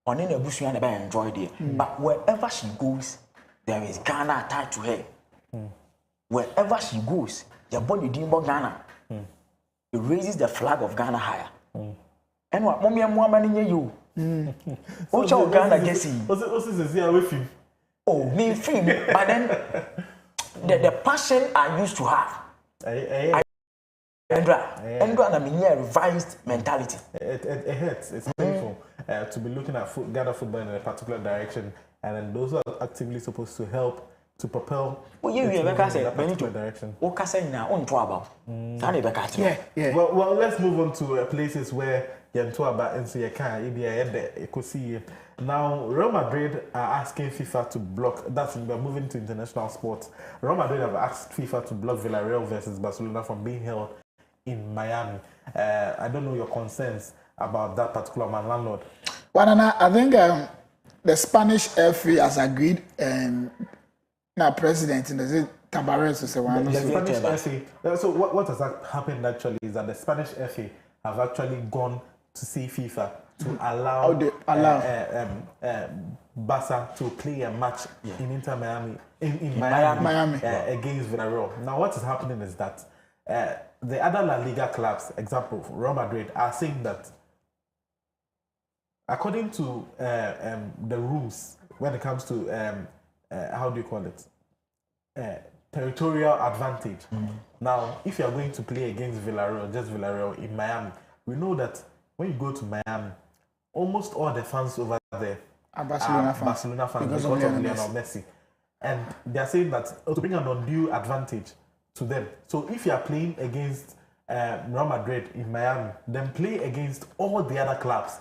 Speaker 3: on any bush and I enjoyed it. But wherever she goes, there is Ghana attached to her. Wherever she goes, your body didn't Ghana. It raises the flag of Ghana higher. And what mommy and woman in you? What's your Ghana guessing?
Speaker 1: What's this here with him?
Speaker 3: Oh, me film, but then the passion I used to have. Endra, I mean, revised mentality.
Speaker 1: It hurts. It's painful to be looking at Ghana football in a particular direction, and then those are actively supposed to help to propel.
Speaker 3: Well, in that particular direction.
Speaker 1: Yeah. Well, let's move on to places where you talk about NCA. Now, Real Madrid are asking FIFA to block. We're moving to international sports. Real Madrid have asked FIFA to block Villarreal versus Barcelona from being held in Miami. I don't know your concerns about that particular man, Landlord.
Speaker 2: But I think the Spanish FA has agreed, now president, is it Tabares or someone?
Speaker 1: The Spanish FA. So what has happened actually is that the Spanish FA have actually gone to see FIFA to allow Barca to play a match in Inter Miami in Miami. Against Villarreal. Now what is happening is that the other La Liga clubs, example Real Madrid, are saying that according to the rules when it comes to how do you call it, territorial advantage. Now, if you are going to play against Villarreal, just Villarreal in Miami, we know that when you go to Miami, almost all the fans over there
Speaker 2: are Barcelona
Speaker 1: fans because of Lionel Messi. And they are saying that to bring an undue advantage to them. So if you are playing against Real Madrid in Miami, then play against all the other clubs.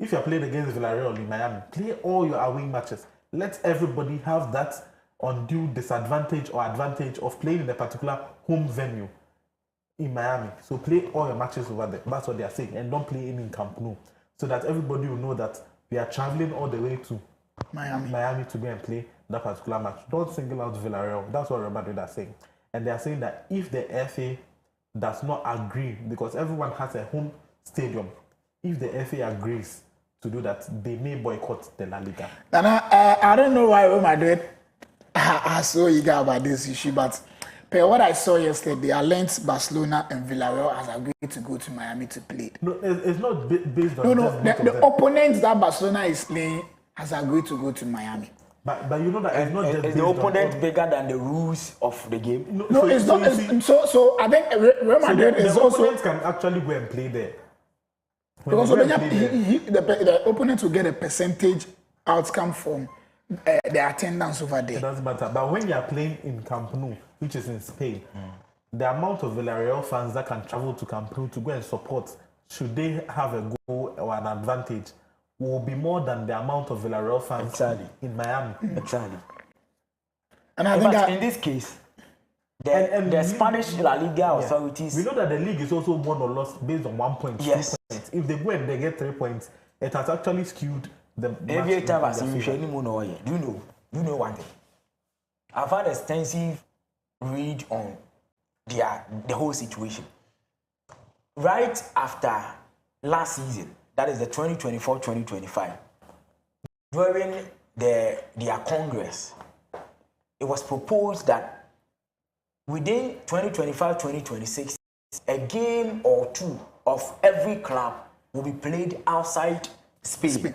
Speaker 1: If you are playing against Villarreal in Miami, play all your away matches. Let everybody have that undue disadvantage or advantage of playing in a particular home venue in Miami. So play all your matches over there. That's what they are saying. And don't play in Camp Nou. So that everybody will know that we are traveling all the way to Miami to go and play that particular match. Don't single out Villarreal. That's what Real Madrid are saying. And they are saying that if the FA does not agree, because everyone has a home stadium, if the FA agrees to do that, they may boycott the La Liga.
Speaker 2: And I don't know why Real Madrid are so eager about this issue, but per what I saw yesterday, I learned Barcelona and Villarreal has agreed to go to Miami to play.
Speaker 1: No, it's not based on
Speaker 2: the opponents that Barcelona is playing has agreed to go to Miami.
Speaker 1: But you know that it's not just
Speaker 3: is the opponent bigger than the rules of the game?
Speaker 2: No, it's not. So I think Real Madrid is
Speaker 1: the
Speaker 2: also.
Speaker 1: Opponents can actually go and play there.
Speaker 2: Because the opponent will get a percentage outcome from the attendance over there.
Speaker 1: It doesn't matter. But when you are playing in Camp Nou, which is in Spain, the amount of Villarreal fans that can travel to Camp Nou to go and support, should they have a goal or an advantage, will be more than the amount of Villarreal fans in Miami.
Speaker 3: Exactly.
Speaker 2: And I think
Speaker 3: in this case, the Spanish La Liga authorities.
Speaker 1: We know that the league is also won or lost based on 1 point.
Speaker 3: Yes.
Speaker 1: 2 points. If they go and they get 3 points, it has actually skewed the
Speaker 3: Every time I
Speaker 1: match.
Speaker 3: see you know one thing. I've had extensive read on the whole situation. Right after last season, that is the 2024-2025, during their Congress, it was proposed that within 2025-2026, a game or two of every club will be played outside Spain.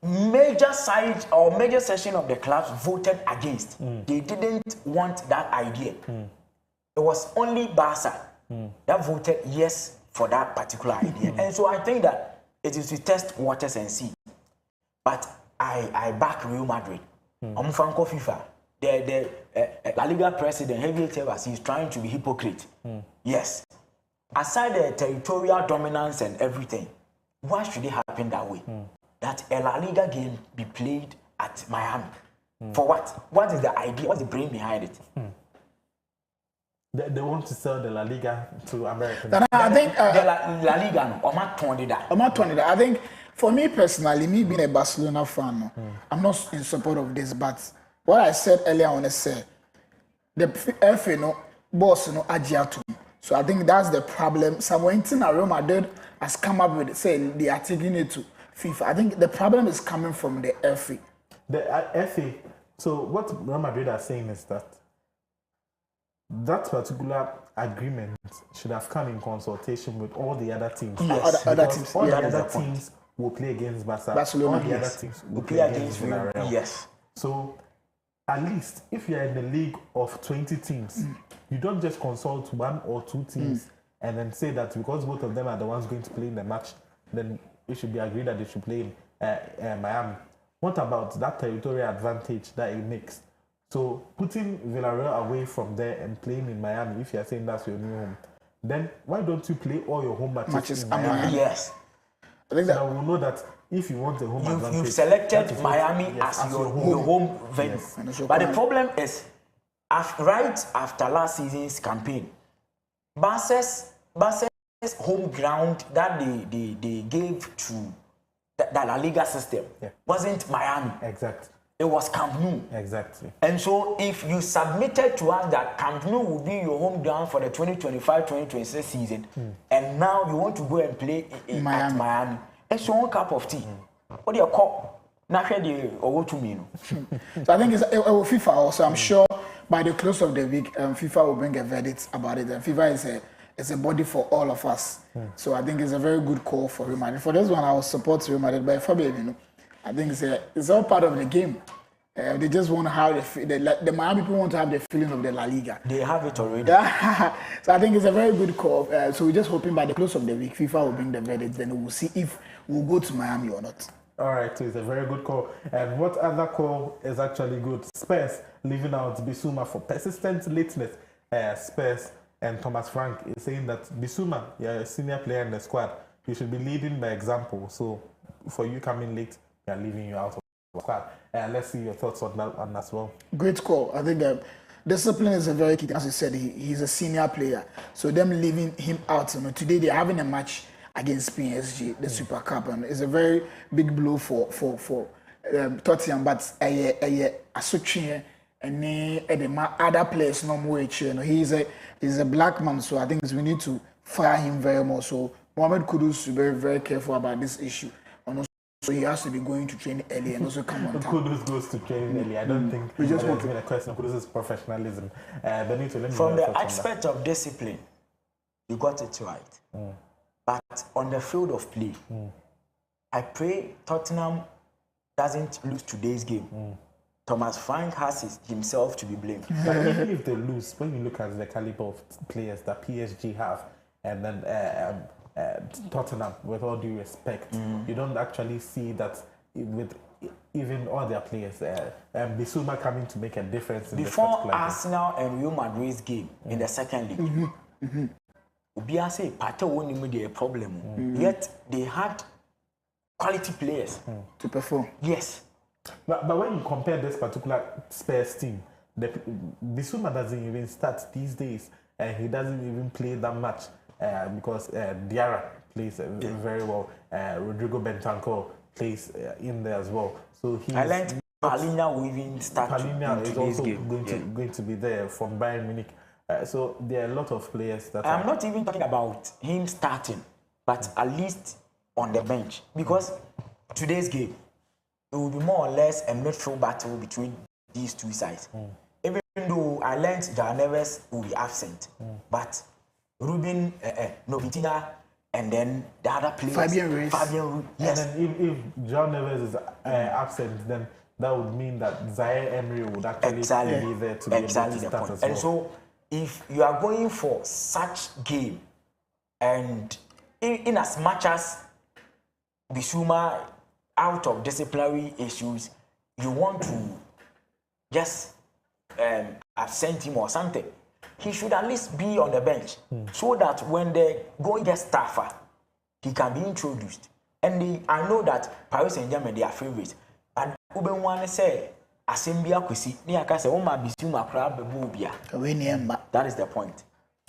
Speaker 3: Major side or major section of the clubs voted against. They didn't want that idea. It was only Barca that voted yes for that particular idea. And so I think that it is to test waters and see. But I back Real Madrid. I'm Franco FIFA. The La Liga president, Javier Tebas, is trying to be hypocrite. Yes. Aside the territorial dominance and everything, why should it happen that way? That a La Liga game be played at Miami. For what? What is the idea? What's the brain behind it?
Speaker 1: They want to sell the La Liga to Americans.
Speaker 2: I think
Speaker 3: the La Liga, no, I'm not 20 that.
Speaker 2: I think for me personally, me being a Barcelona fan, I'm not in support of this. But what I said earlier, I want to say the FA boss Agiato. So I think that's the problem. Somewhere in Real Madrid has come up with saying they are taking it to FIFA. I think the problem is coming from the FA.
Speaker 1: The FA. So what Real Madrid are saying is that particular agreement should have come in consultation with all the other teams.
Speaker 2: Yes. Other teams.
Speaker 1: All the other teams will play against Barcelona. All the other teams will play against Villarreal.
Speaker 3: Yes.
Speaker 1: So at least if you are in the league of 20 teams, you don't just consult 1 or 2 teams and then say that because both of them are the ones going to play in the match, then it should be agreed that they should play in Miami. What about that territorial advantage that it makes? So putting Villarreal away from there and playing in Miami, if you are saying that's your new home, then why don't you play all your home matches in Miami?
Speaker 3: Yes.
Speaker 2: I think
Speaker 1: that we'll know that if you want a home advantage,
Speaker 3: you've selected Miami as your home venue. Yes. But the problem is, right after last season's campaign, Barca's home ground that they gave to the La Liga system wasn't Miami.
Speaker 1: Exactly.
Speaker 3: It was Camp Nou.
Speaker 1: Exactly.
Speaker 3: And so if you submitted to us that Camp Nou would be your home ground for the 2025-2026 season, and now you want to go and play at Miami, it's your own cup of tea. What do you call? Not ready or to me.
Speaker 2: So I think it's FIFA also. I'm sure by the close of the week, FIFA will bring a verdict about it. And FIFA is a body for all of us. So I think it's a very good call for Real Madrid. For this one, I will support Real Madrid by Fabio. I think it's all part of the game. They just want to have the Miami people want to have the feeling of the La Liga.
Speaker 3: They have it already.
Speaker 2: So I think it's a very good call. So we're just hoping by the close of the week, FIFA will bring the verdict. Then we'll see if we'll go to Miami or not.
Speaker 1: All right, so it's a very good call. And what other call is actually good? Spurs leaving out Bissouma for persistent lateness. Spurs and Thomas Frank is saying that Bissouma, you're a senior player in the squad. You should be leading by example. So for you coming late, they're leaving you out of the squad. Let's see your thoughts on that as well.
Speaker 2: Great call. I think discipline is a very key. As you said, he's a senior player. So them leaving him out. Today they're having a match against PSG, the Super Cup, and it's a very big blow for Tottenham. But Asuchi and the other players no more. He's a black man, so I think we need to fire him very much. So Mohamed Kudus should be very, very careful about this issue. So he has to be going to train early and also come on time.
Speaker 1: Kudus goes to train early. I don't think
Speaker 2: we just
Speaker 1: want to be a question of Kudus' professionalism. Benito, let me
Speaker 3: from the aspect of discipline, you got it right. But on the field of play, I pray Tottenham doesn't lose today's game. Thomas Frank has himself to be blamed.
Speaker 1: But even if they lose, when you look at the caliber of players that PSG have, and then Tottenham, with all due respect, you don't actually see that with even all their players, Bissouma coming to make a difference in
Speaker 3: before Arsenal and Real Madrid's game in the second league. Obia say Pate won a problem. Yet they had quality players
Speaker 2: to perform.
Speaker 3: Yes.
Speaker 1: But when you compare this particular Spurs team, Bissouma doesn't even start these days. He doesn't even play that much because Diarra plays very well. Rodrigo Bentancur plays in there as well. So
Speaker 3: I learned Palhinha will even start.
Speaker 1: Palhinha is also going to be there from Bayern Munich. So there are a lot of players that
Speaker 3: I'm not even talking about him starting, but at least on the bench. Because today's game, it will be more or less a midfield battle between these two sides. Even though I learned João Neves will be absent, but Ruben, Vitinha, and then the other players,
Speaker 2: Fabian Ruiz.
Speaker 3: Yes.
Speaker 1: And then if João Neves is absent, then that would mean that Zaire Emery would actually be there to be able to start as well.
Speaker 3: And so, if you are going for such game, and in as much as Bissouma out of disciplinary issues, you want to just absent him or something, he should at least be on the bench so that when the going gets tougher, he can be introduced. And I know that Paris Saint-Germain, they are favorites. And Uben one say, Asembia Kusi, Niaka say, Oma Bissouma crab bubia. That is the point.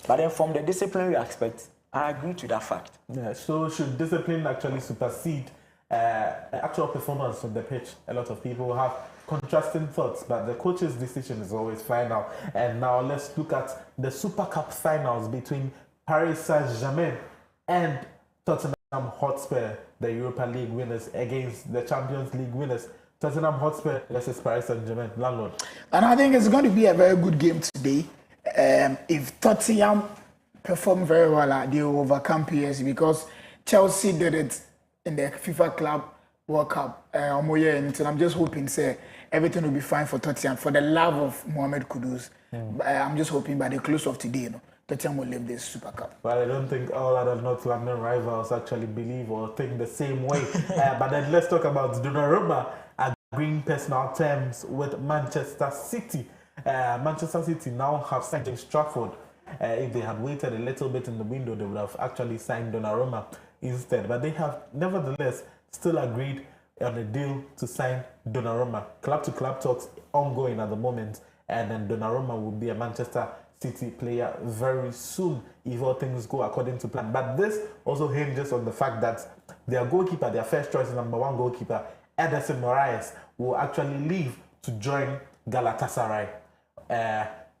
Speaker 3: But then from the disciplinary aspect, I agree to that fact.
Speaker 1: Yeah, so should discipline actually supersede actual performance on the pitch? A lot of people have contrasting thoughts, but the coach's decision is always final. And now let's look at the Super Cup finals between Paris Saint-Germain and Tottenham Hotspur, the Europa League winners, against the Champions League winners. Tottenham Hotspur versus Paris Saint-Germain. Landlord.
Speaker 2: And I think it's going to be a very good game today. If Tottenham perform very well, they will overcome PSG, because Chelsea did it in the FIFA Club World Cup. And I'm just hoping everything will be fine for Tottenham. For the love of Mohamed Kudus, I'm just hoping by the close of today, Tottenham will live this Super Cup.
Speaker 1: Well, I don't think all other North London rivals actually believe or think the same way. But then let's talk about Donnarumma agreeing personal terms with Manchester City. Manchester City now have signed James Trafford. If they had waited a little bit in the window, they would have actually signed Donnarumma instead. But they have nevertheless still agreed on a deal to sign Donnarumma. Club-to-club talks ongoing at the moment, and then Donnarumma will be a Manchester City player very soon if all things go according to plan. But this also hinges on the fact that their goalkeeper, their first choice number one goalkeeper, Ederson Moraes, will actually leave to join Galatasaray.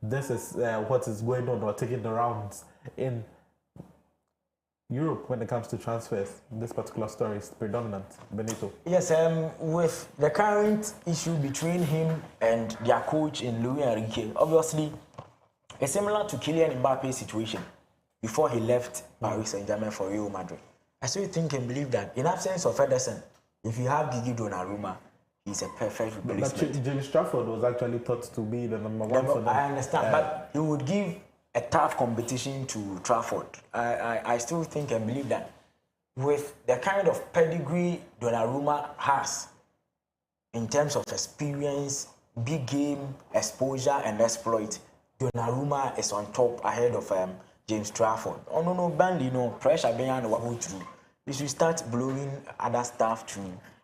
Speaker 1: This is what is going on or taking the rounds in Europe when it comes to transfers. This particular story is predominant. Benito.
Speaker 3: Yes, with the current issue between him and their coach in Luis Enrique, obviously, it's similar to Kylian Mbappe's situation before he left Paris Saint-Germain for Real Madrid. I still think and believe that in absence of Ederson, if you have Gigi Donnarumma, he's a perfect replacement.
Speaker 1: But James Trafford was actually thought to be the number one for them.
Speaker 3: I understand, but he would give a tough competition to Trafford. I still think and believe that with the kind of pedigree Donnarumma has in terms of experience, big game, exposure, and exploit, Donnarumma is on top ahead of James Trafford. Oh no, Burnley, pressure behind what we do. You should start blowing other stuff to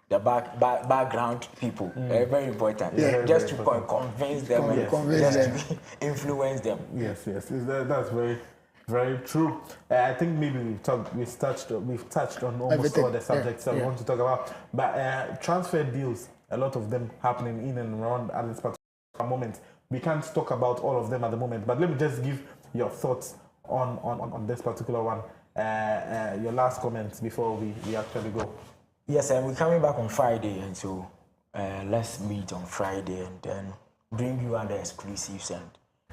Speaker 3: the background people. Very important.
Speaker 2: Yeah.
Speaker 3: Just to convince them, to influence them.
Speaker 1: Yes, that's very, very true. I think maybe we've touched on almost
Speaker 2: everything.
Speaker 1: All the subjects that we want to talk about. But transfer deals, a lot of them happening in and around at this particular moment. We can't talk about all of them at the moment, but let me just give your thoughts on this particular one. Your last comments before we actually go.
Speaker 3: Yes, we're coming back on Friday, and so let's meet on Friday and then bring you other exclusives, and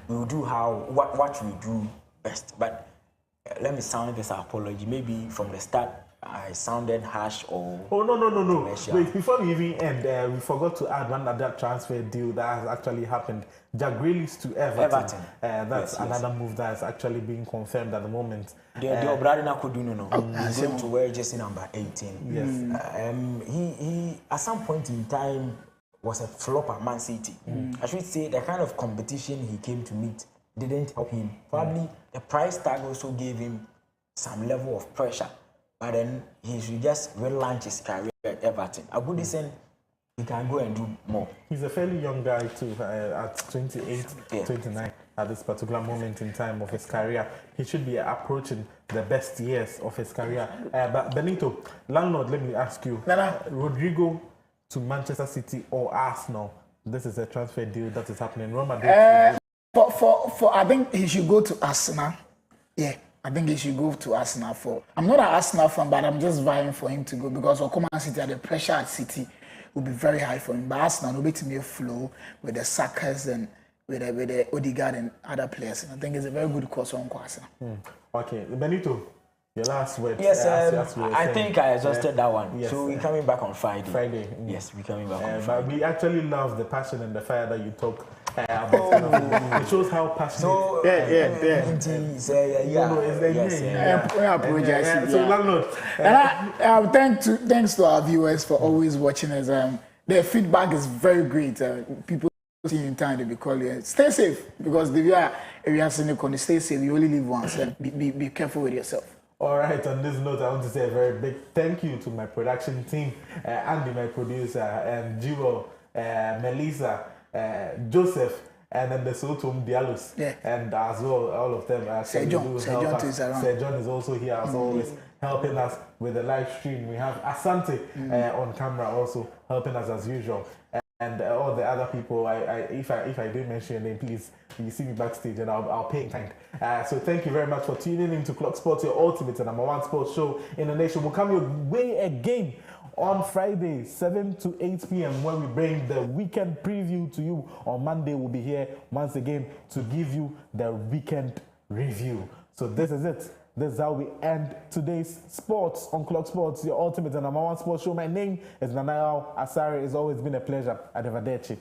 Speaker 3: we'll do what we do best. But let me sound this apology. Maybe from the start I sounded harsh or...
Speaker 1: Oh, no. Wait, before we even end, we forgot to add one other transfer deal that has actually happened. Jack Grealish to Everton. That's another move that is actually being confirmed at the moment.
Speaker 3: The Obradina Koduno, he's going to wear jersey number 18.
Speaker 1: Yes.
Speaker 3: He at some point in time was a flop at Man City. I should say the kind of competition he came to meet didn't help him. Probably the price tag also gave him some level of pressure. But then he should just relaunch his career at Everton. Agudison, he can go and do more.
Speaker 1: He's a fairly young guy too, at 28, 29 at this particular moment in time of his career. He should be approaching the best years of his career. But Benito, landlord, let me ask you, Rodrigo to Manchester City or Arsenal? This is a transfer deal that is happening. Roma.
Speaker 2: For I think he should go to Arsenal. Yeah. I think he should go to Arsenal for. I'm not an Arsenal fan, but I'm just vying for him to go because Okuma City, the pressure at City will be very high for him. But Arsenal will be to me a flow with the Sackers and with the Odegaard and other players. And I think it's a very good course on Arsenal.
Speaker 1: Okay, Benito, your last word.
Speaker 3: Yes, I think I exhausted that one.
Speaker 1: Yes,
Speaker 3: so we're coming back on Friday.
Speaker 1: Friday.
Speaker 3: Yes, we're coming back on Friday.
Speaker 1: But we actually love the passion and the fire that you talk. It shows how passionate.
Speaker 3: So,
Speaker 1: So landlord.
Speaker 2: And thanks to our viewers for always watching us. Their feedback is very great. People see you in time to be calling you. Stay safe because if you are cynical, stay safe. You only live once. Be careful with yourself.
Speaker 1: All right, on this note, I want to say a very big thank you to my production team, Andy, my producer, and Jewel, Melissa, Joseph, and then the Sotum Diallos, and as well, all of them.
Speaker 2: Sir John is around.
Speaker 1: Sir John is also here as always, helping us with the live stream. We have Asante on camera also helping us as usual. And all the other people, if I didn't mention your name, please, you see me backstage and I'll pay in kind. So thank you very much for tuning in to Clog Sports, your ultimate and number one sports show in the nation. We'll come your way again on Friday, 7 to 8 p.m. when we bring the weekend preview to you. On Monday, we'll be here once again to give you the weekend review. So this is it. This is how we end today's sports on Clog Sports, your ultimate and number one sports show. My name is Nanayao Asari. It's always been a pleasure. Arrivederci.